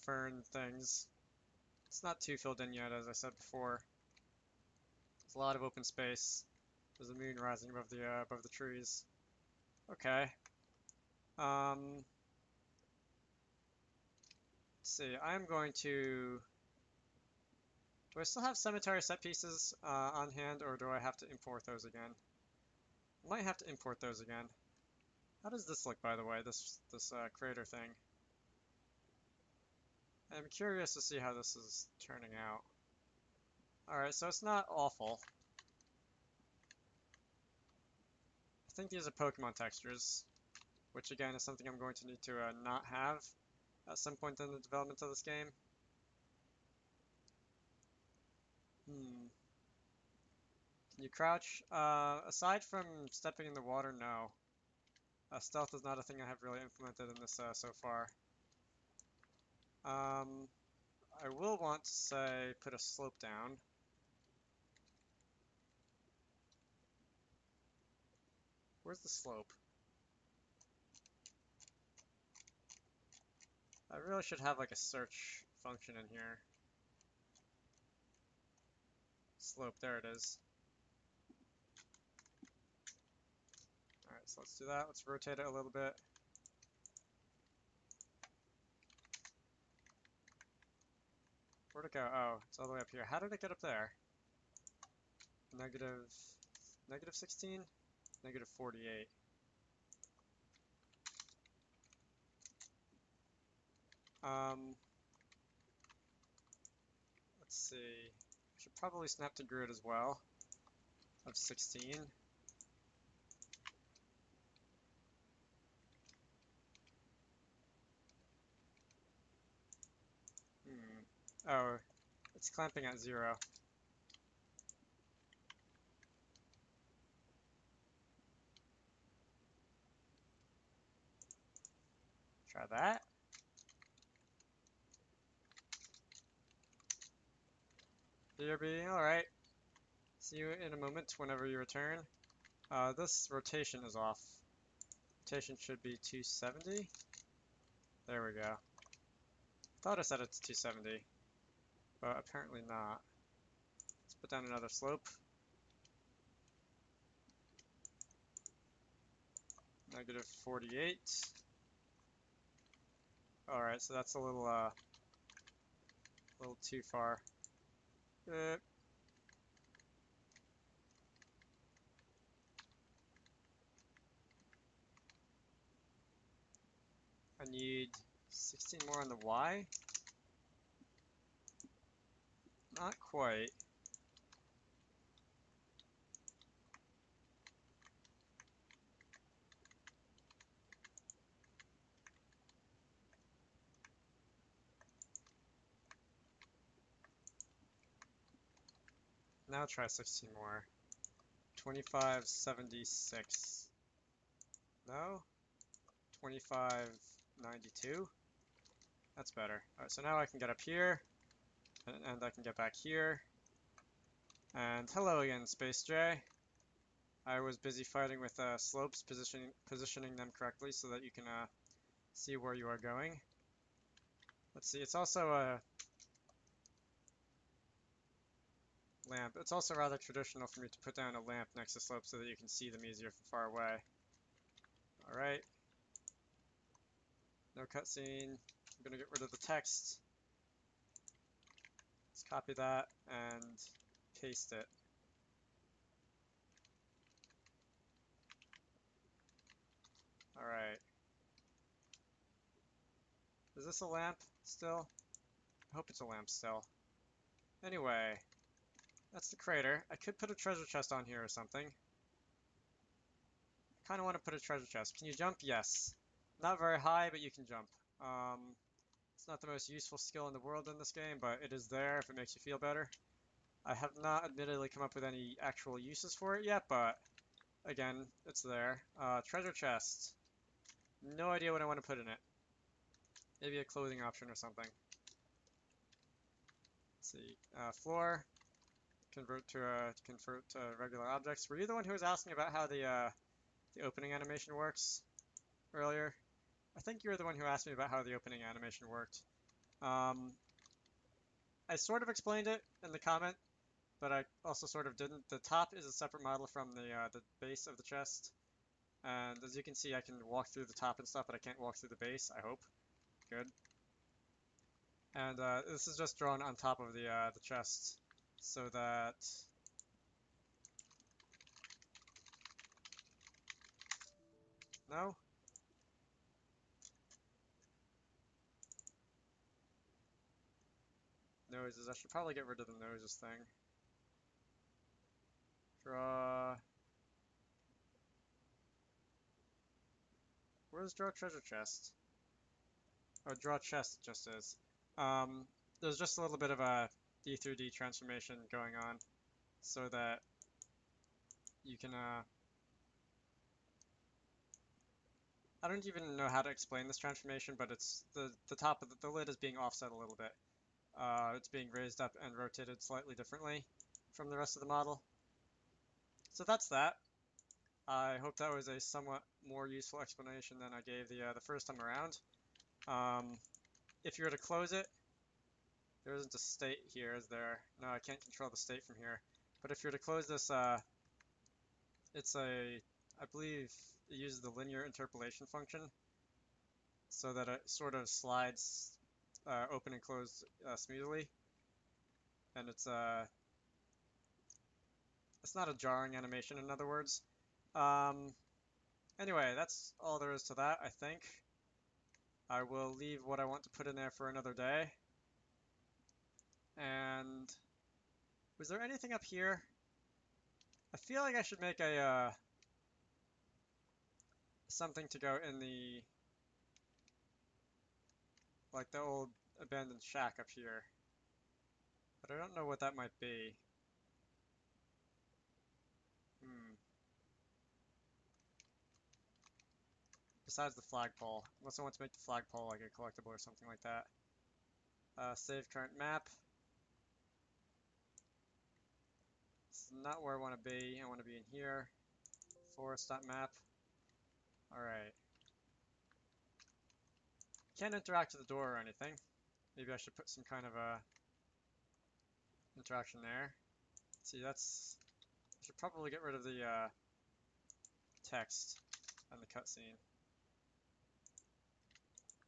fern things. It's not too filled in yet, as I said before. There's a lot of open space. There's a moon rising above the trees. Okay. Let's see. I'm going to. Do I still have cemetery set pieces on hand, or do I have to import those again? I might have to import those again. How does this look, by the way? This crater thing. I'm curious to see how this is turning out. Alright, so it's not awful. I think these are Pokemon textures, which again is something I'm going to need to not have at some point in the development of this game. Can you crouch? Aside from stepping in the water, no. Stealth is not a thing I have really implemented in this so far. I will want to say put a slope down. Where's the slope? I really should have like a search function in here. Slope, there it is. Alright, so let's do that. Let's rotate it a little bit. Where'd it go? Oh, it's all the way up here. How did it get up there? Negative 16? Negative 48. Let's see. I should probably snap to grid as well. Of 16. Oh, it's clamping at 0. Try that. BRB, alright. See you in a moment whenever you return. This rotation is off. Rotation should be 270. There we go. Thought I set it to 270, but apparently not. Let's put down another slope. Negative 48. Alright, so that's a little too far. I need 16 more on the Y. Not quite. Now try 16 more. 2576. No? 2592. That's better. Alright, so now I can get up here, and I can get back here. And hello again, Space J. I was busy fighting with slopes, positioning them correctly so that you can see where you are going. Let's see, it's also a lamp. It's also rather traditional for me to put down a lamp next to slopes so that you can see them easier from far away. Alright. No cutscene. I'm gonna get rid of the text. Let's copy that and paste it. Alright. Is this a lamp still? I hope it's a lamp still. Anyway, that's the crater. I could put a treasure chest on here or something. I kind of want to put a treasure chest. Can you jump? Yes. Not very high, but you can jump. It's not the most useful skill in the world in this game, but it is there if it makes you feel better. I have not admittedly come up with any actual uses for it yet, but again, it's there. Treasure chest. No idea what I want to put in it. Maybe a clothing option or something. Let's see. Floor. Convert to regular objects. Were you the one who was asking about how the opening animation works earlier? I think you were the one who asked me about how the opening animation worked. I sort of explained it in the comment, but I also sort of didn't. The top is a separate model from the base of the chest, and as you can see, I can walk through the top and stuff, but I can't walk through the base. I hope. Good. And this is just drawn on top of the chest, so that no. Noses. I should probably get rid of the noses thing. Draw. Where's draw treasure chest? Oh, draw chest it just is. There's just a little bit of a D through D transformation going on, so that you can I don't even know how to explain this transformation, but it's the top of the lid is being offset a little bit. It's being raised up and rotated slightly differently from the rest of the model. So that's that. I hope that was a somewhat more useful explanation than I gave the first time around. If you were to close it, there isn't a state here, is there? No, I can't control the state from here. But if you were to close this, it's I believe it uses the linear interpolation function so that it sort of slides open and close smoothly. And it's not a jarring animation, in other words. Anyway, that's all there is to that, I think. I will leave what I want to put in there for another day. And was there anything up here? I feel like I should make a something to go in the like the old abandoned shack up here. But I don't know what that might be. Besides the flagpole. Unless I want to make the flagpole like a collectible or something like that. Save current map. This is not where I want to be. I want to be in here. Forest.map. Alright. Can't interact with the door or anything. Maybe I should put some kind of a interaction there. See, that's... I should probably get rid of the text and the cutscene.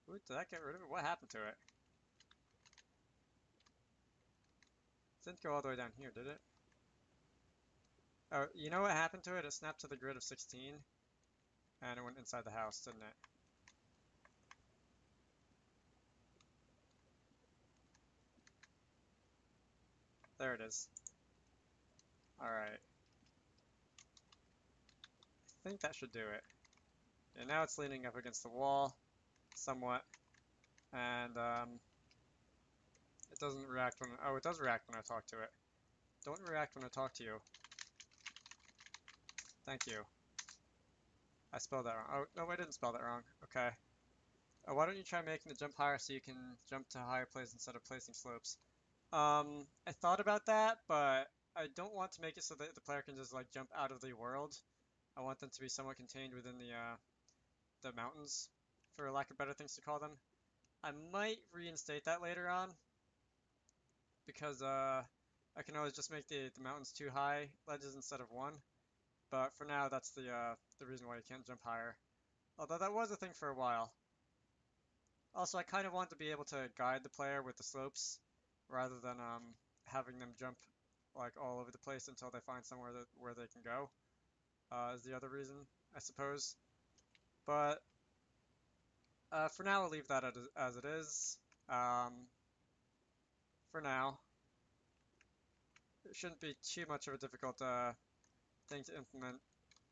Ooh, did that get rid of it? What happened to it? It didn't go all the way down here, did it? Oh, you know what happened to it? It snapped to the grid of 16, and it went inside the house, didn't it? There it is. Alright. I think that should do it. And now it's leaning up against the wall, somewhat, and it doesn't react when... Oh, it does react when I talk to it. Don't react when I talk to you. Thank you. I spelled that wrong. Oh, no, I didn't spell that wrong. Okay. Why don't you try making the jump higher so you can jump to higher places instead of placing slopes? I thought about that, but I don't want to make it so that the player can just like jump out of the world. I want them to be somewhat contained within the mountains, for lack of better things to call them. I might reinstate that later on because I can always just make the mountains 2 high ledges instead of 1. But for now, that's the reason why you can't jump higher. Although that was a thing for a while. Also, I kind of want to be able to guide the player with the slopes rather than having them jump like all over the place until they find somewhere where they can go. Is the other reason, I suppose. But for now, I'll leave that as it is. Um, for now, it shouldn't be too much of a difficult thing to implement,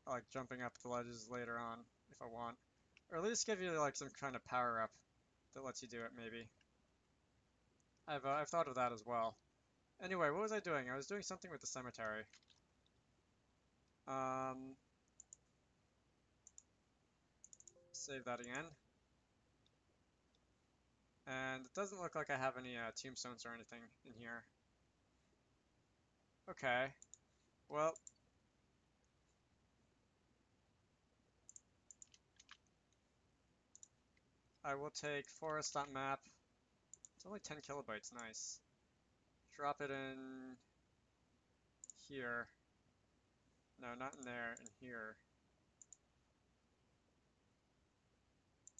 like jumping up the ledges later on if I want. Or at least give you like some kind of power up that lets you do it, maybe. I've thought of that as well. Anyway, what was I doing? I was doing something with the cemetery. Um, Save that again. And it doesn't look like I have any tombstones or anything in here. Okay. Well, I will take forest.map. It's only 10 kilobytes, nice. Drop it in here. No, not in there, in here.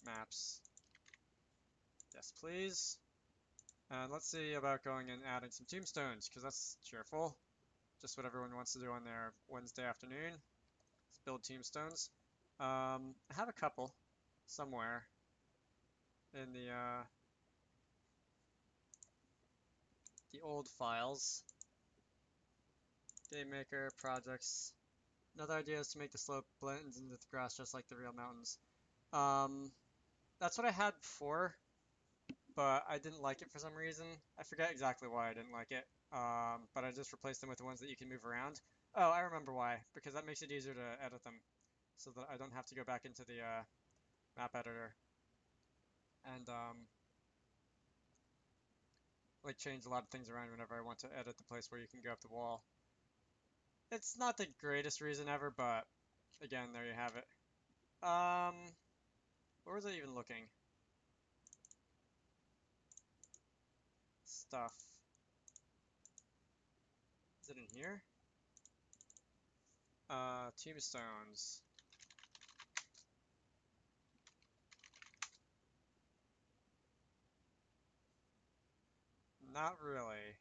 Maps. Yes, please. And let's see about going and adding some tombstones, because that's cheerful. Just what everyone wants to do on their Wednesday afternoon. Let's build tombstones. I have a couple somewhere in the old files. Game Maker, projects. Another idea is to make the slope blend into the grass just like the real mountains. Um, that's what I had before, but I didn't like it for some reason. I forget exactly why I didn't like it, but I just replaced them with the ones that you can move around. Oh, I remember why, because that makes it easier to edit them, so that I don't have to go back into the map editor and like change a lot of things around whenever I want to edit the place where you can go up the wall. It's not the greatest reason ever, but again, there you have it. Where was I even looking? Stuff. Is it in here? Tombstones. Not really.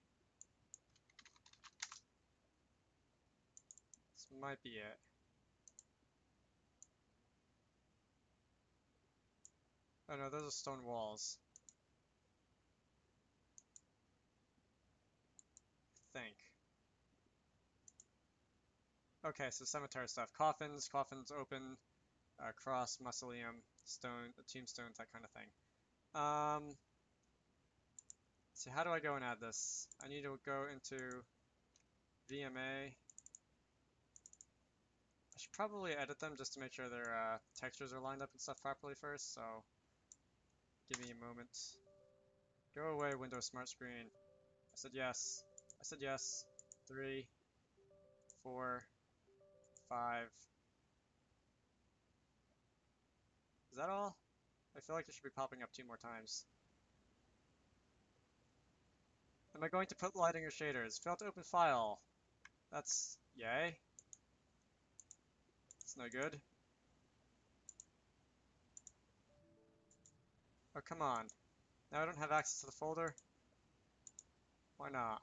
This might be it. Oh no, those are stone walls. I think. Okay, so cemetery stuff. Coffins, coffins open, cross, mausoleum, stone, tombstones, that kind of thing. So how do I go and add this? I need to go into VMA. I should probably edit them just to make sure their textures are lined up and stuff properly first, so give me a moment. Go away, Windows Smart Screen. I said yes. I said yes. 3, 4, 5. Is that all? I feel like it should be popping up 2 more times. Am I going to put lighting or shaders? Failed to open file. That's yay. It's no good. Oh, come on. Now I don't have access to the folder? Why not?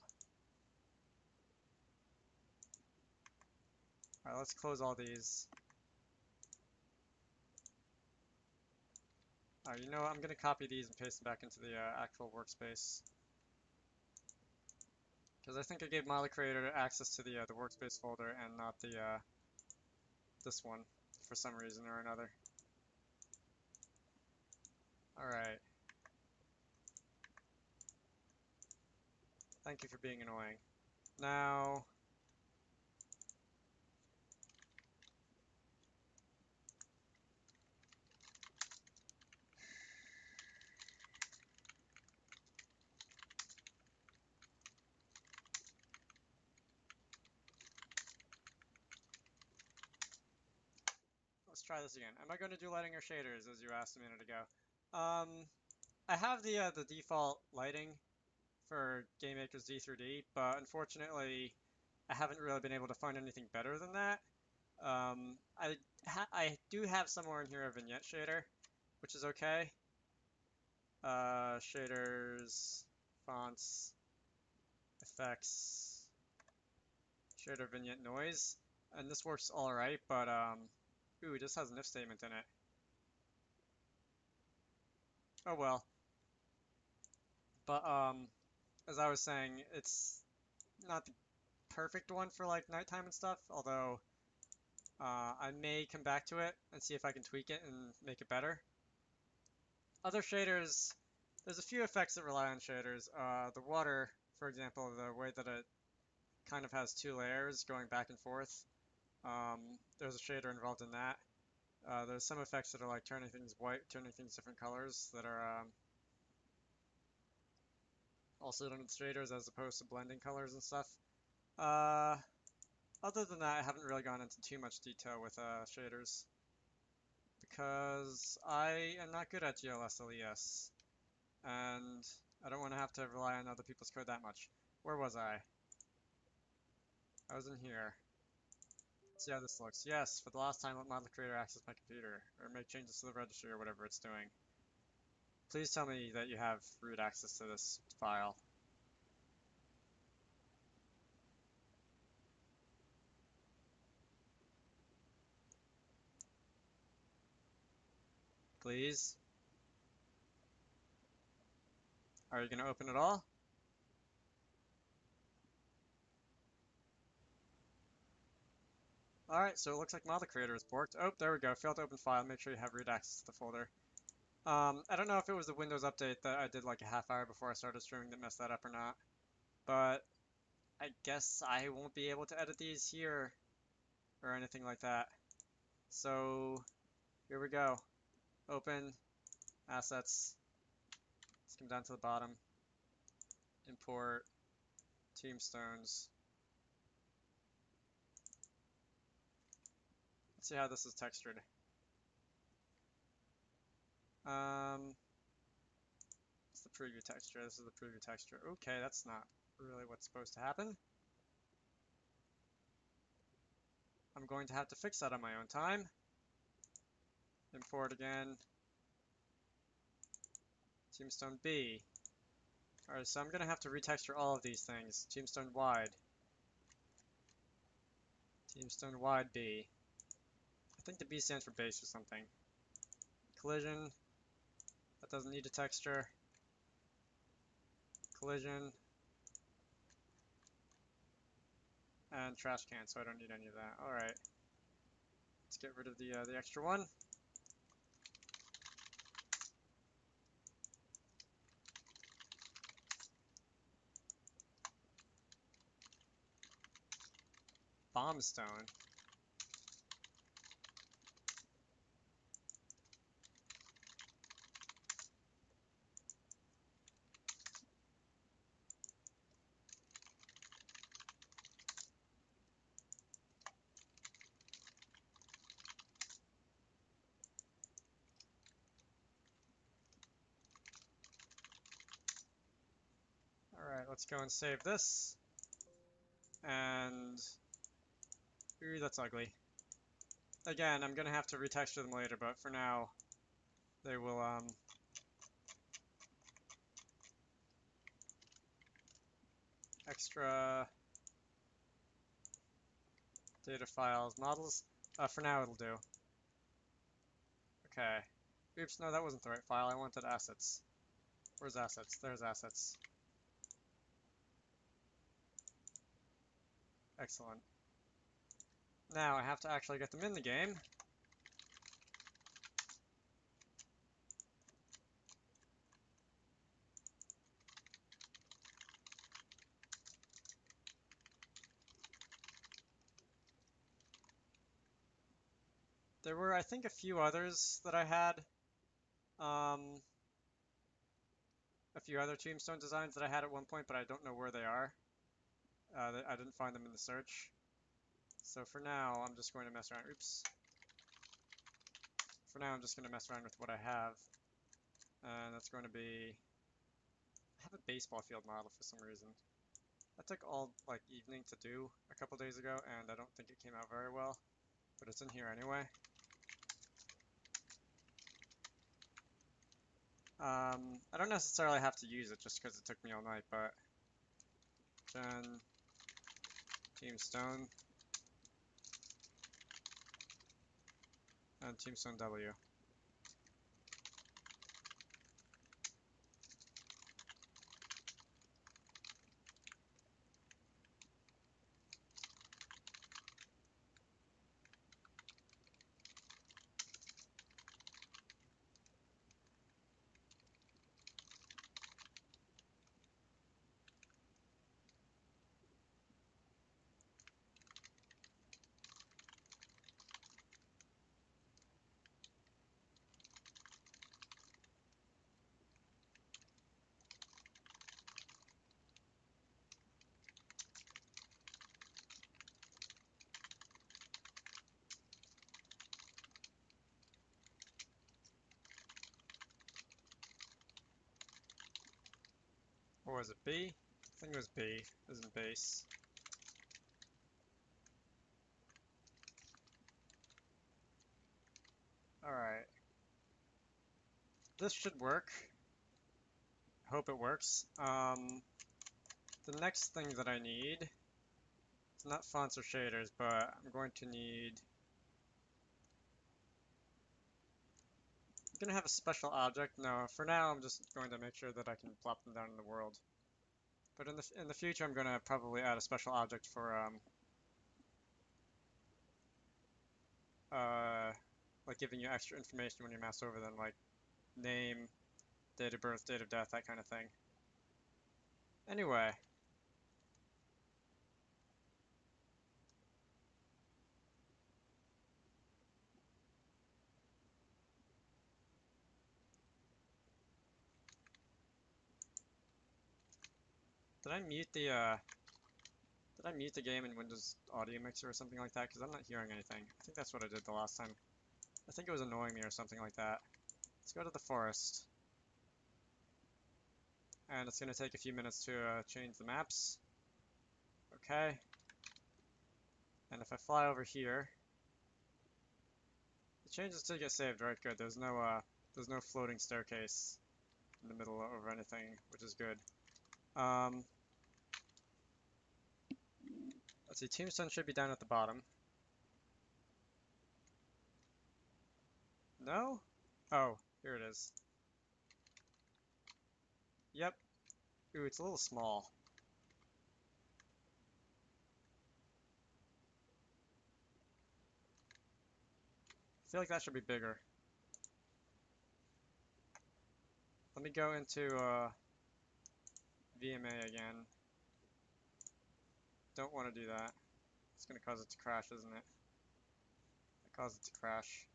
Alright, let's close all these. Alright, you know what? I'm gonna copy these and paste them back into the actual workspace. Because I think I gave Milo Creator access to the workspace folder and not the this one for some reason or another. Alright. Thank you for being annoying. Now, let's try this again. Am I going to do lighting or shaders, as you asked a minute ago? I have the default lighting for GameMaker's D through D, but unfortunately, I haven't really been able to find anything better than that. I do have somewhere in here a vignette shader, which is okay. Shaders, fonts, effects, shader vignette noise, and this works all right, but ooh, this has an if statement in it. Oh well. But as I was saying, it's not the perfect one for like nighttime and stuff, although I may come back to it and see if I can tweak it and make it better. Other shaders, there's a few effects that rely on shaders. The water, for example, the way that it kind of has two layers going back and forth. There's a shader involved in that. There's some effects that are like turning things white, turning things different colors that are also done with shaders as opposed to blending colors and stuff. Other than that, I haven't really gone into too much detail with shaders because I am not good at GLS LES and I don't want to have to rely on other people's code that much. Where was I? I was in here. Let's see how this looks. Yes, for the last time, let Model Creator access my computer or make changes to the registry or whatever it's doing. Please tell me that you have root access to this file. Please. Are you going to open it all? Alright, so it looks like Model Creator is borked. Oh, there we go. Failed to open file. Make sure you have root access to the folder. I don't know if it was the Windows update that I did like a half hour before I started streaming that messed that up or not. But I guess I won't be able to edit these here or anything like that. So here we go. Open, assets. Let's come down to the bottom. Import, Tombstones. Let's see how this is textured. It's the preview texture. This is the preview texture. Okay, that's not really what's supposed to happen. I'm going to have to fix that on my own time. Import again. Tombstone B. Alright, so I'm going to have to retexture all of these things. Tombstone wide. Tombstone wide B. I think the B stands for base or something. Collision. That doesn't need a texture. Collision. And trash can, so I don't need any of that. Alright. Let's get rid of the extra one. Bombstone. Alright, let's go and save this. And ooh, that's ugly. Again, I'm gonna have to retexture them later, but for now, they will extra data files models. For now, it'll do. Okay. Oops, no, that wasn't the right file. I wanted assets. Where's assets? There's assets. Excellent. Now I have to actually get them in the game. There were, I think, a few others that I had. Um, a few other tombstone designs that I had at one point, but I don't know where they are. I didn't find them in the search. So for now, I'm just going to mess around. Oops. For now, I'm just going to mess around with what I have. And that's going to be... I have a baseball field model for some reason. That took all, like, evening to do a couple days ago, and I don't think it came out very well. But it's in here anyway. I don't necessarily have to use it just because it took me all night, but... Gen... Tombstone... And Tombstone W. Or was it B? I think it was B, as in base. Alright. This should work. Hope it works. The next thing that I need, it's not fonts or shaders, but I'm going to need... I'm going to have a special object. No, for now I'm just going to make sure that I can plop them down in the world. But in the future I'm going to probably add a special object for like giving you extra information when you mouse over them, like name, date of birth, date of death, that kind of thing. Anyway, did I mute the game in Windows Audio Mixer or something like that? Because I'm not hearing anything. I think that's what I did the last time. I think it was annoying me or something like that. Let's go to the forest. And it's going to take a few minutes to change the maps. Okay. And if I fly over here, the changes still get saved, right? Good. There's no floating staircase in the middle of anything, which is good. Let's see, Tombstone should be down at the bottom. No? Oh, here it is. Yep. Ooh, it's a little small. I feel like that should be bigger. Let me go into VMA again. Don't want to do that. It's going to cause it to crash, isn't it? It caused it to crash.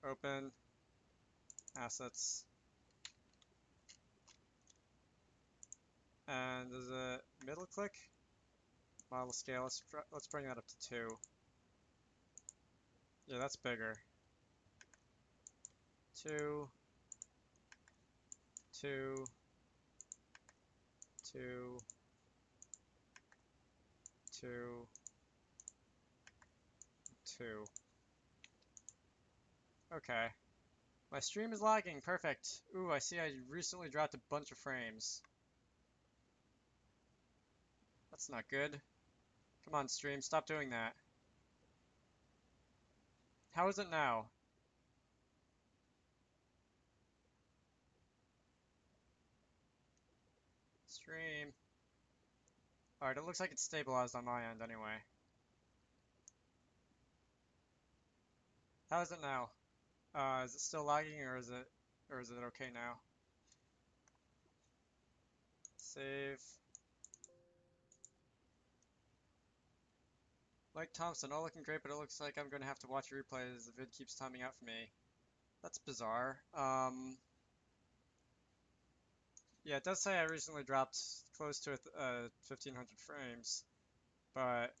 Open. Assets. And there's a middle click. Model scale. Let's bring that up to 2. Yeah, that's bigger. 2, 2, 2, 2, 2. Okay. My stream is lagging. Perfect. Ooh, I see I recently dropped a bunch of frames. That's not good. Come on, stream. Stop doing that. How is it now? Stream. Alright, it looks like it's stabilized on my end anyway. How is it now? Is it still lagging or is it okay now? Save. Mike Thompson, all looking great, but it looks like I'm going to have to watch a replay as the vid keeps timing out for me. That's bizarre. Yeah, it does say I recently dropped close to 1500 frames, but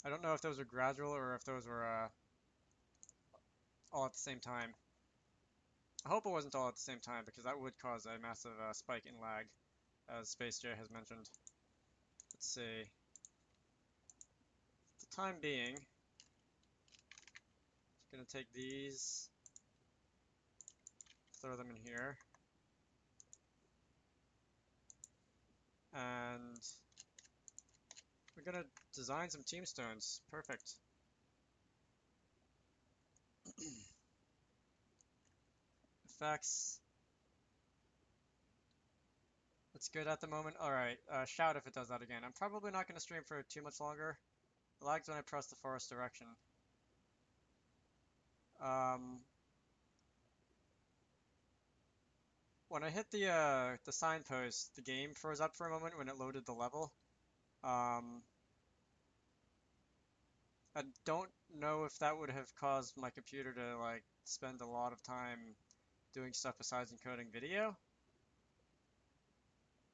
I don't know if those are gradual or if those were all at the same time. I hope it wasn't all at the same time because that would cause a massive spike in lag, as Space J has mentioned. Let's see. For the time being, just gonna take these, throw them in here, and we're gonna design some tombstones. Perfect. Effects. It's good at the moment. Alright, shout if it does that again. I'm probably not gonna stream for too much longer. It lags when I press the forest direction. Um, when I hit the signpost, the game froze up for a moment when it loaded the level. Um, I don't know if that would have caused my computer to like spend a lot of time doing stuff besides encoding video.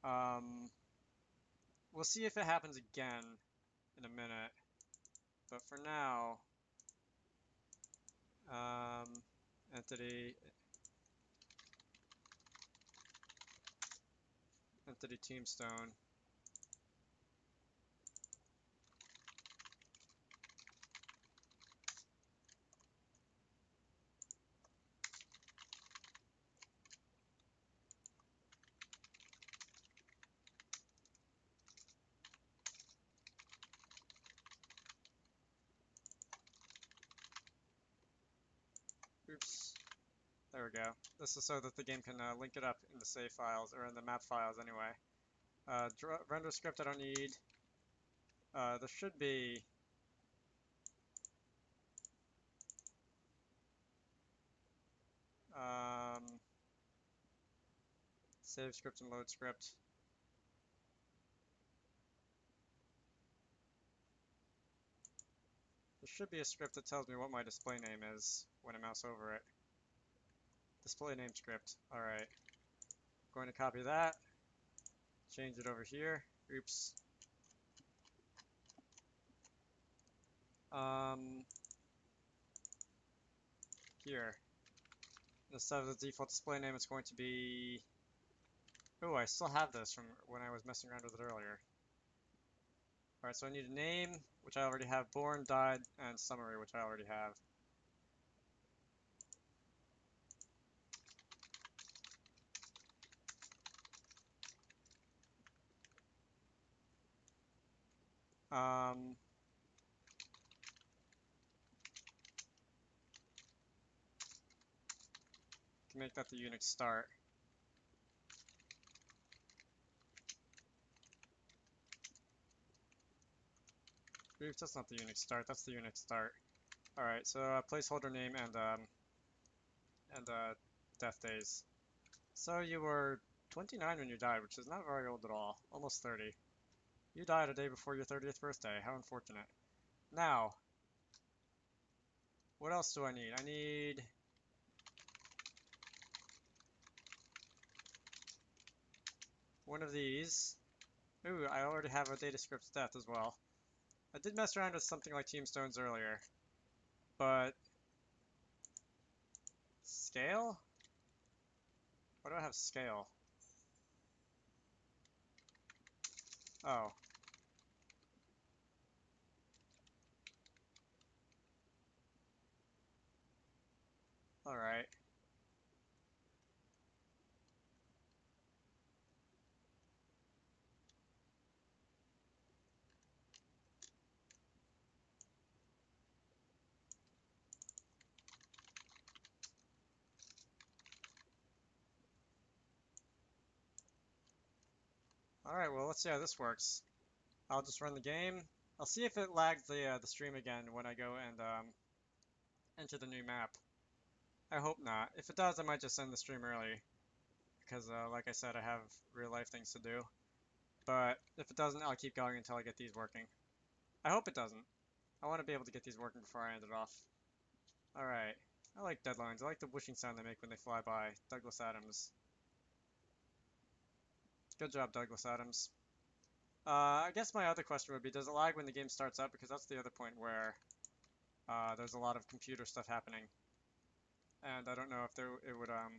Um, we'll see if it happens again in a minute. But for now, entity, entity tombstone. Oops. There we go. This is so that the game can link it up in the save files, or in the map files anyway. Render script I don't need. There should be... save script and load script. There should be a script that tells me what my display name is when I mouse over it. Display name script. Alright. Going to copy that. Change it over here. Oops. Here. Instead of the default display name, it's going to be... Oh, I still have this from when I was messing around with it earlier. Alright, so I need a name, which I already have, born, died, and summary, which I already have. Can make that the Unix start. Oops, that's not the Unix start, that's the Unix start. Alright, so placeholder name and death days. So you were 29 when you died, which is not very old at all. Almost 30. You died a day before your 30th birthday. How unfortunate. Now, what else do I need? I need... one of these. Ooh, I already have a data script death as well. I did mess around with something like tombstones earlier, but... Scale? Why do I have scale? Oh. Alright. Alright, well let's see how this works. I'll just run the game. I'll see if it lags the stream again when I go and enter the new map. I hope not. If it does, I might just end the stream early. Because, like I said, I have real life things to do. But if it doesn't, I'll keep going until I get these working. I hope it doesn't. I want to be able to get these working before I end it off. Alright. I like deadlines. I like the whooshing sound they make when they fly by. Douglas Adams. Good job, Douglas Adams. I guess my other question would be, does it lag when the game starts up? Because that's the other point where there's a lot of computer stuff happening. And I don't know if it would, let's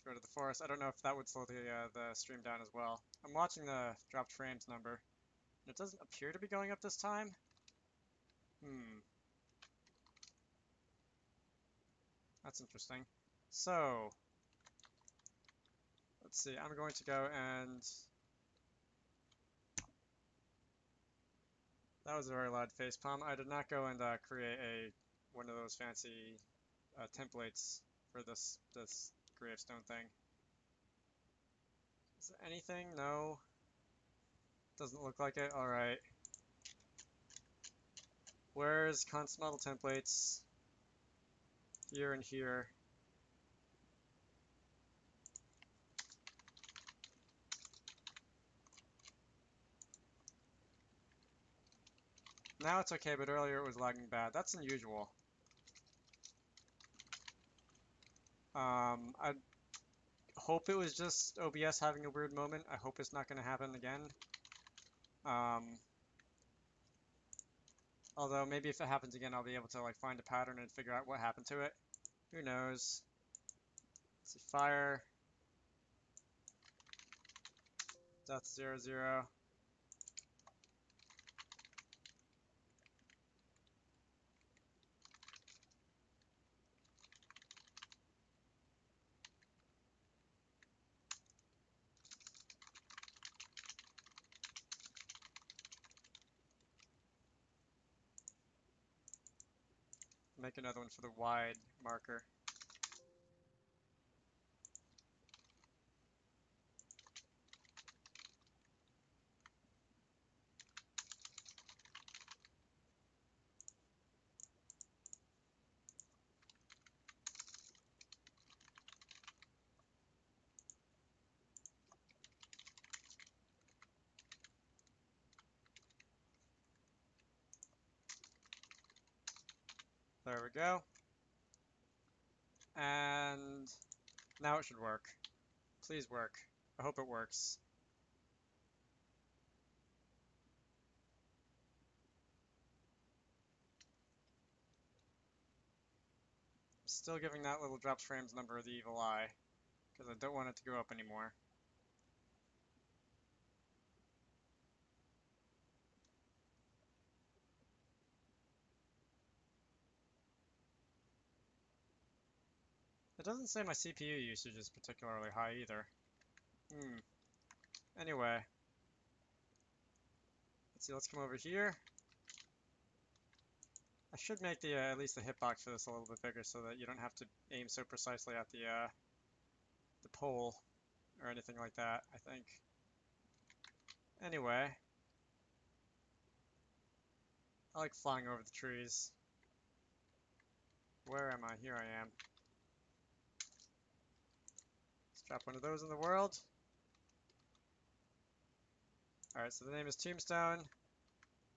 go to the forest. I don't know if that would slow the stream down as well. I'm watching the dropped frames number. It doesn't appear to be going up this time. That's interesting. So, let's see. I'm going to go and... That was a very loud facepalm. I did not go and create one of those fancy templates for this gravestone thing. Is there anything? No. Doesn't look like it. Alright. Where's constant model templates? Here and here. Now it's okay, but earlier it was lagging bad. That's unusual. I hope it was just OBS having a weird moment. I hope it's not going to happen again. Although maybe if it happens again, I'll be able to like find a pattern and figure out what happened to it. Who knows? Let's see, fire, death 0, 0. Make another one for the wide marker. There we go. And now it should work. Please work. I hope it works. I'm still giving that little dropped frames number the evil eye, because I don't want it to go up anymore. It doesn't say my CPU usage is particularly high either. Anyway. Let's see, let's come over here. I should make the at least the hitbox for this a little bit bigger so that you don't have to aim so precisely at the pole or anything like that, I think. Anyway. I like flying over the trees. Where am I? Here I am. Let's drop one of those in the world. Alright, so the name is Tombstone.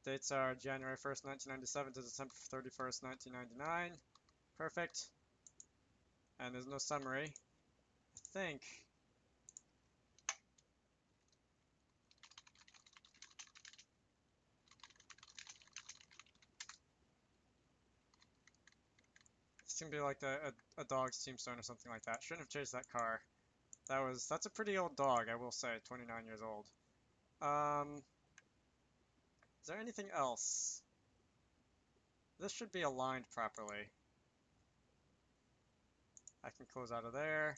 Dates are January 1st, 1997 to December 31st, 1999. Perfect. And there's no summary. I think. It's gonna be like a dog's tombstone or something like that. Shouldn't have chased that car. That's a pretty old dog, I will say, 29 years old. Is there anything else? This should be aligned properly. I can close out of there.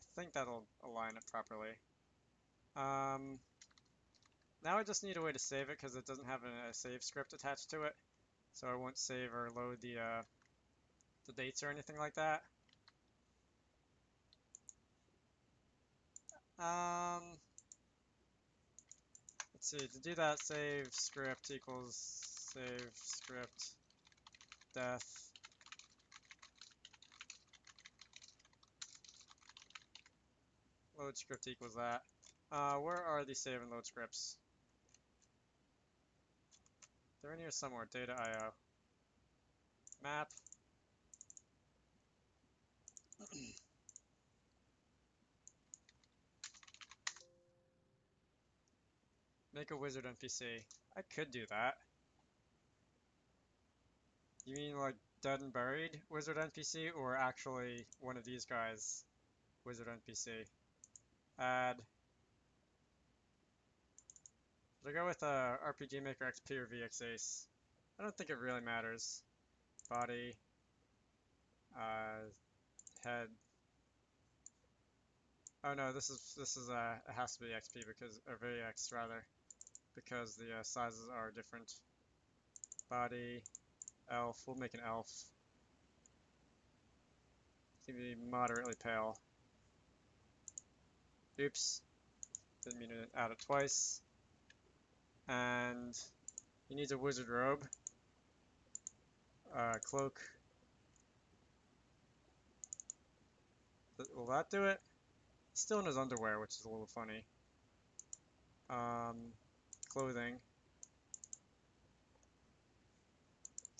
I think that'll align it properly. Now I just need a way to save it because it doesn't have a save script attached to it. So I won't save or load the dates or anything like that. Let's see, to do that, save script equals Save script death. Load script equals that. Where are the save and load scripts? They're in here somewhere. Data IO. Map. Make a wizard NPC. I could do that. You mean like dead and buried wizard NPC, or actually one of these guys wizard NPC? Add. Should I go with RPG Maker XP or VX Ace? I don't think it really matters. Body. Head. Oh no, this is it has to be XP because, or VX rather, because the sizes are different. Body. Elf. We'll make an elf. It's gonna be moderately pale. Oops. Didn't mean to add it twice. And he needs a wizard robe. Cloak. Will that do it? Still in his underwear, which is a little funny. Clothing.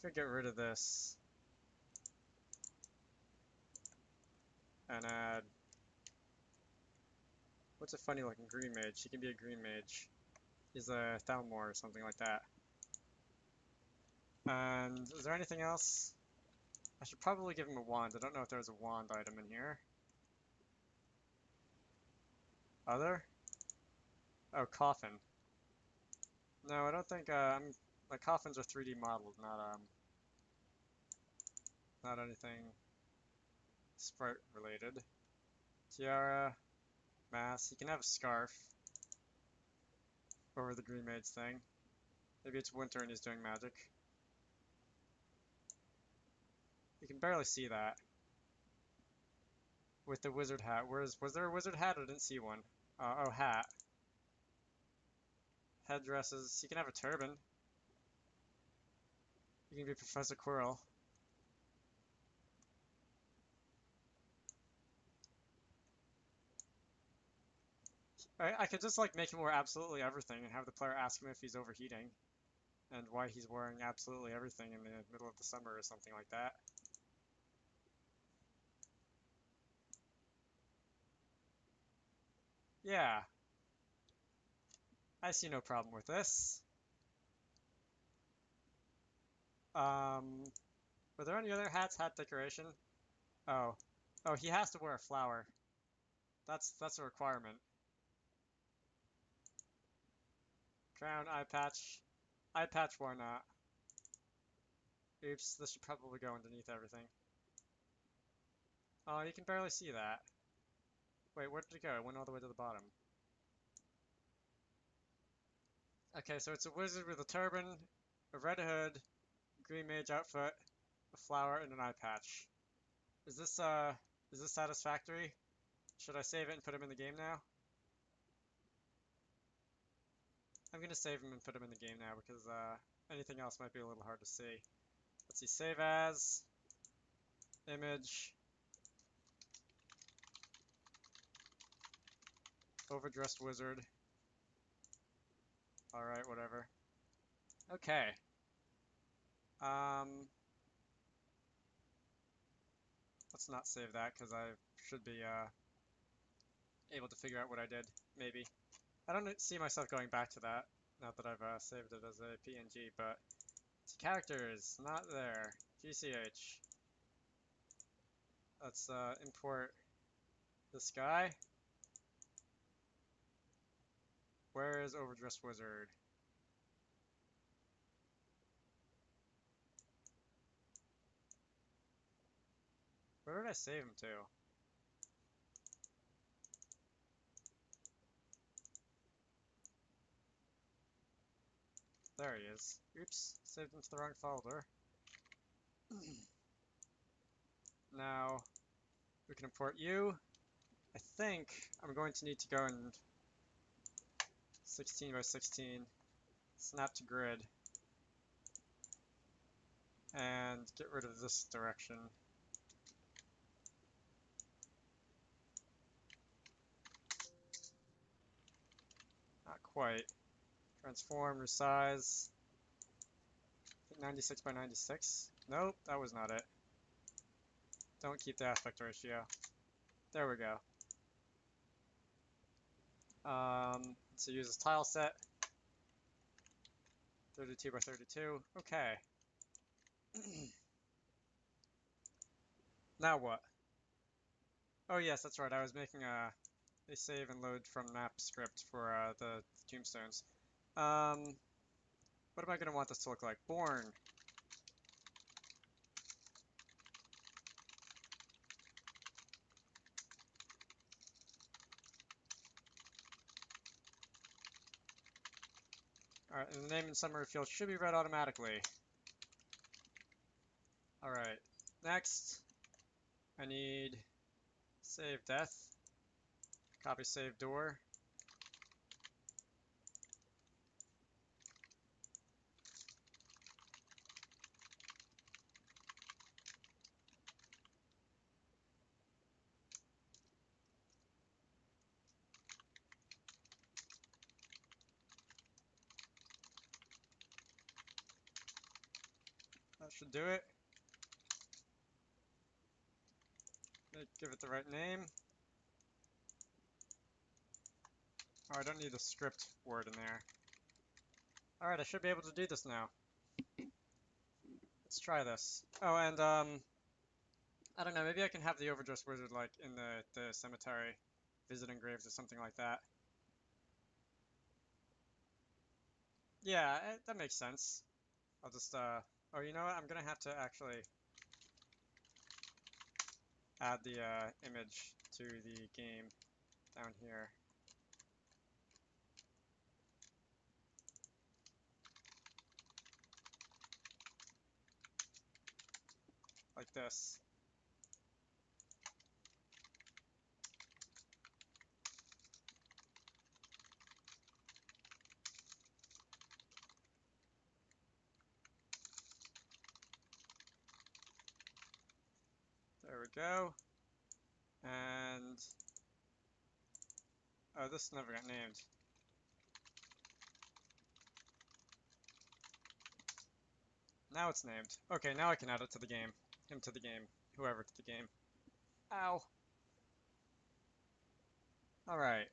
Could get rid of this. And add. What's a funny looking green mage? He can be a green mage. He's a Thalmor or something like that. And is there anything else? I should probably give him a wand. I don't know if there's a wand item in here. Other? Oh, coffin. No, I don't think, my coffins are 3D modeled, not anything sprite related. Tiara, mask. He can have a scarf over the green mage thing. Maybe it's winter and he's doing magic. You can barely see that. With the wizard hat. Was there a wizard hat? I didn't see one. Oh, hat. Headdresses. You can have a turban. You can be Professor Quirrell. I could just like make him wear absolutely everything and have the player ask him if he's overheating and why he's wearing absolutely everything in the middle of the summer or something like that. Yeah, I see no problem with this. Were there any other hats, hat decoration? Oh, oh, he has to wear a flower. That's a requirement. Crown, eye patch. Eye patch, why not? Oops, this should probably go underneath everything. Oh, you can barely see that. Wait, where did it go? It went all the way to the bottom. Okay, so it's a wizard with a turban, a red hood, green mage outfit, a flower, and an eye patch. Is this satisfactory? Should I save it and put him in the game now? I'm gonna save him and put him in the game now because anything else might be a little hard to see. Let's see, save as, image, overdressed wizard. Alright, whatever. Okay. Let's not save that because I should be able to figure out what I did, maybe. I don't see myself going back to that, now that I've saved it as a PNG, but characters, not there. GCH. Let's import this guy. Where is Overdressed Wizard? Where did I save him to? There he is. Oops, saved him to the wrong folder. Now, we can import you. I think I'm going to need to go in 16 by 16, snap to grid. and get rid of this direction. Not quite. Transform, resize. 96 by 96. Nope, that was not it. Don't keep the aspect ratio. There we go. So use this tile set. 32 by 32. Okay. Now what? Oh yes, that's right. I was making a save and load from map script for the tombstones. What am I going to want this to look like? Born. Alright, and the name and summary field should be read automatically. Alright, next, I need save death, copy save door. That should do it. Give it the right name. Oh, I don't need the script word in there. Alright, I should be able to do this now. Let's try this. Oh, and I don't know, maybe I can have the overdressed wizard like in the cemetery visiting graves or something like that. Yeah, that makes sense. I'll just oh, you know what? I'm gonna have to actually add the image to the game down here. Like this. There we go. And oh, this never got named. Now it's named. Okay, now I can add it to the game. Him to the game. Whoever to the game. Ow. Alright.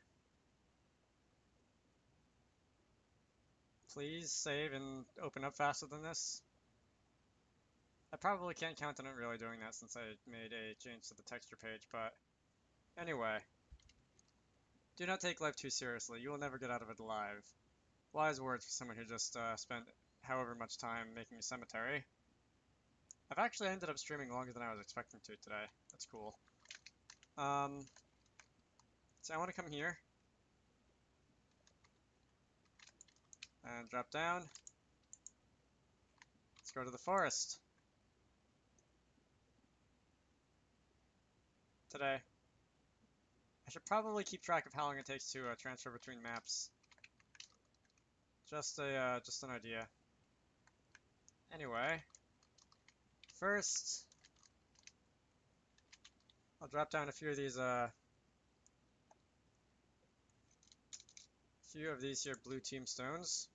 Please save and open up faster than this. I probably can't count on it really doing that since I made a change to the texture page, but anyway. Do not take life too seriously. You will never get out of it alive. Wise words for someone who just spent however much time making a cemetery. I've actually ended up streaming longer than I was expecting to today. That's cool. So I want to come here and drop down. Let's go to the forest today. I should probably keep track of how long it takes to transfer between maps. Just an idea. Anyway, first I'll drop down a few of these here blue tombstones.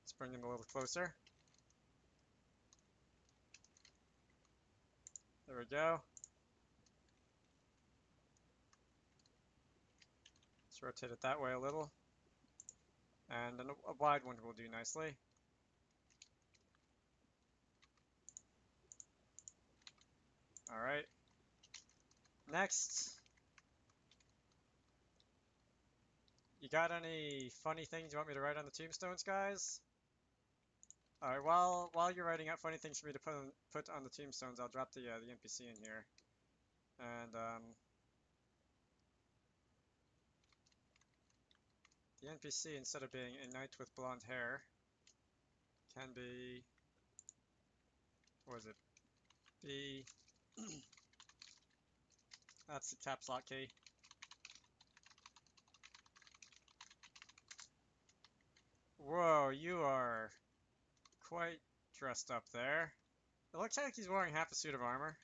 Let's bring them a little closer. There we go. Let's rotate it that way a little. And then a wide one will do nicely. Alright. Next. You got any funny things you want me to write on the tombstones, guys? Alright, while you're writing out funny things for me to put on the tombstones, I'll drop the NPC in here. And the NPC, instead of being a knight with blonde hair, can be, what was it? Be that's the caps lock key. Whoa, you are quite dressed up there. It looks like he's wearing half a suit of armor.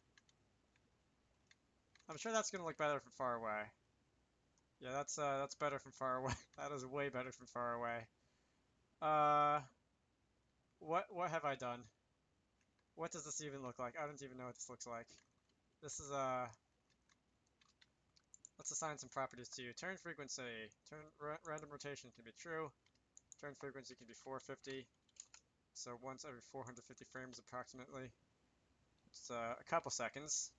I'm sure that's gonna look better from far away. Yeah, that's better from far away. That is way better from far away. Uh, what have I done? What does this even look like? I don't even know what this looks like. This is let's assign some properties to you. Turn frequency. Random rotation can be true. Turn frequency can be 450. So once every 450 frames approximately. It's a couple seconds.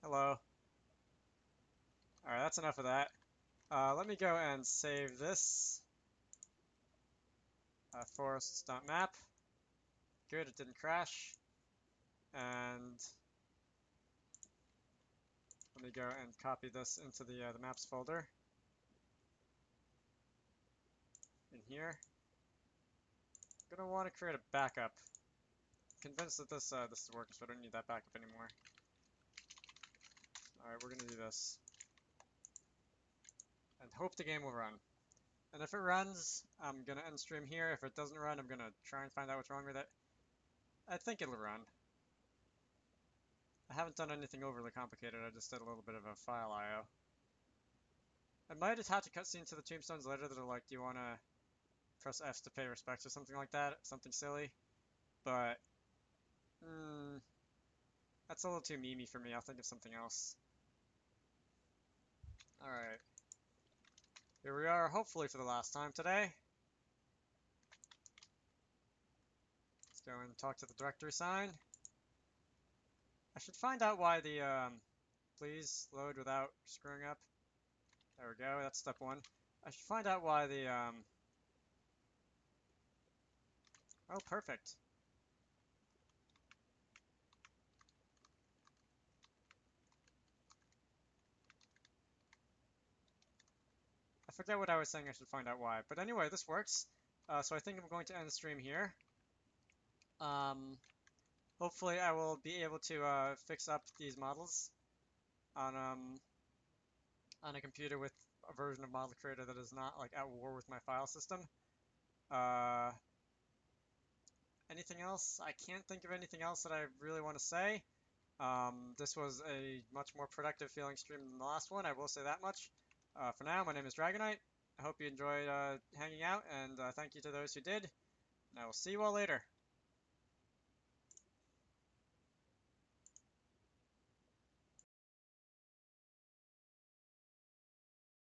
Hello. Alright, that's enough of that. Let me go and save this. Forests.map. Good, it didn't crash. And let me go and copy this into the maps folder. In here. I'm gonna want to create a backup. Convinced that this is working, so I don't need that backup anymore. Alright, we're gonna do this. And hope the game will run. And if it runs, I'm gonna end stream here. If it doesn't run, I'm gonna try and find out what's wrong with it. I think it'll run. I haven't done anything overly complicated, I just did a little bit of a file IO. I might attach a cutscene to the tombstones later that are like, do you wanna press F to pay respects or something like that? Something silly. But, that's a little too memey for me. I'll think of something else. Alright. Here we are, hopefully for the last time today. Let's go and talk to the directory sign. I should find out why the, please load without screwing up. There we go, that's step one. I should find out why the, oh, perfect. I forget what I was saying, I should find out why. But anyway, this works. So I think I'm going to end the stream here. Hopefully I will be able to fix up these models on a computer with a version of Model Creator that is not like at war with my file system. Uh, anything else? I can't think of anything else that I really want to say. This was a much more productive feeling stream than the last one, I will say that much. For now, my name is Dragonite. I hope you enjoyed hanging out, and thank you to those who did. And I will see you all later.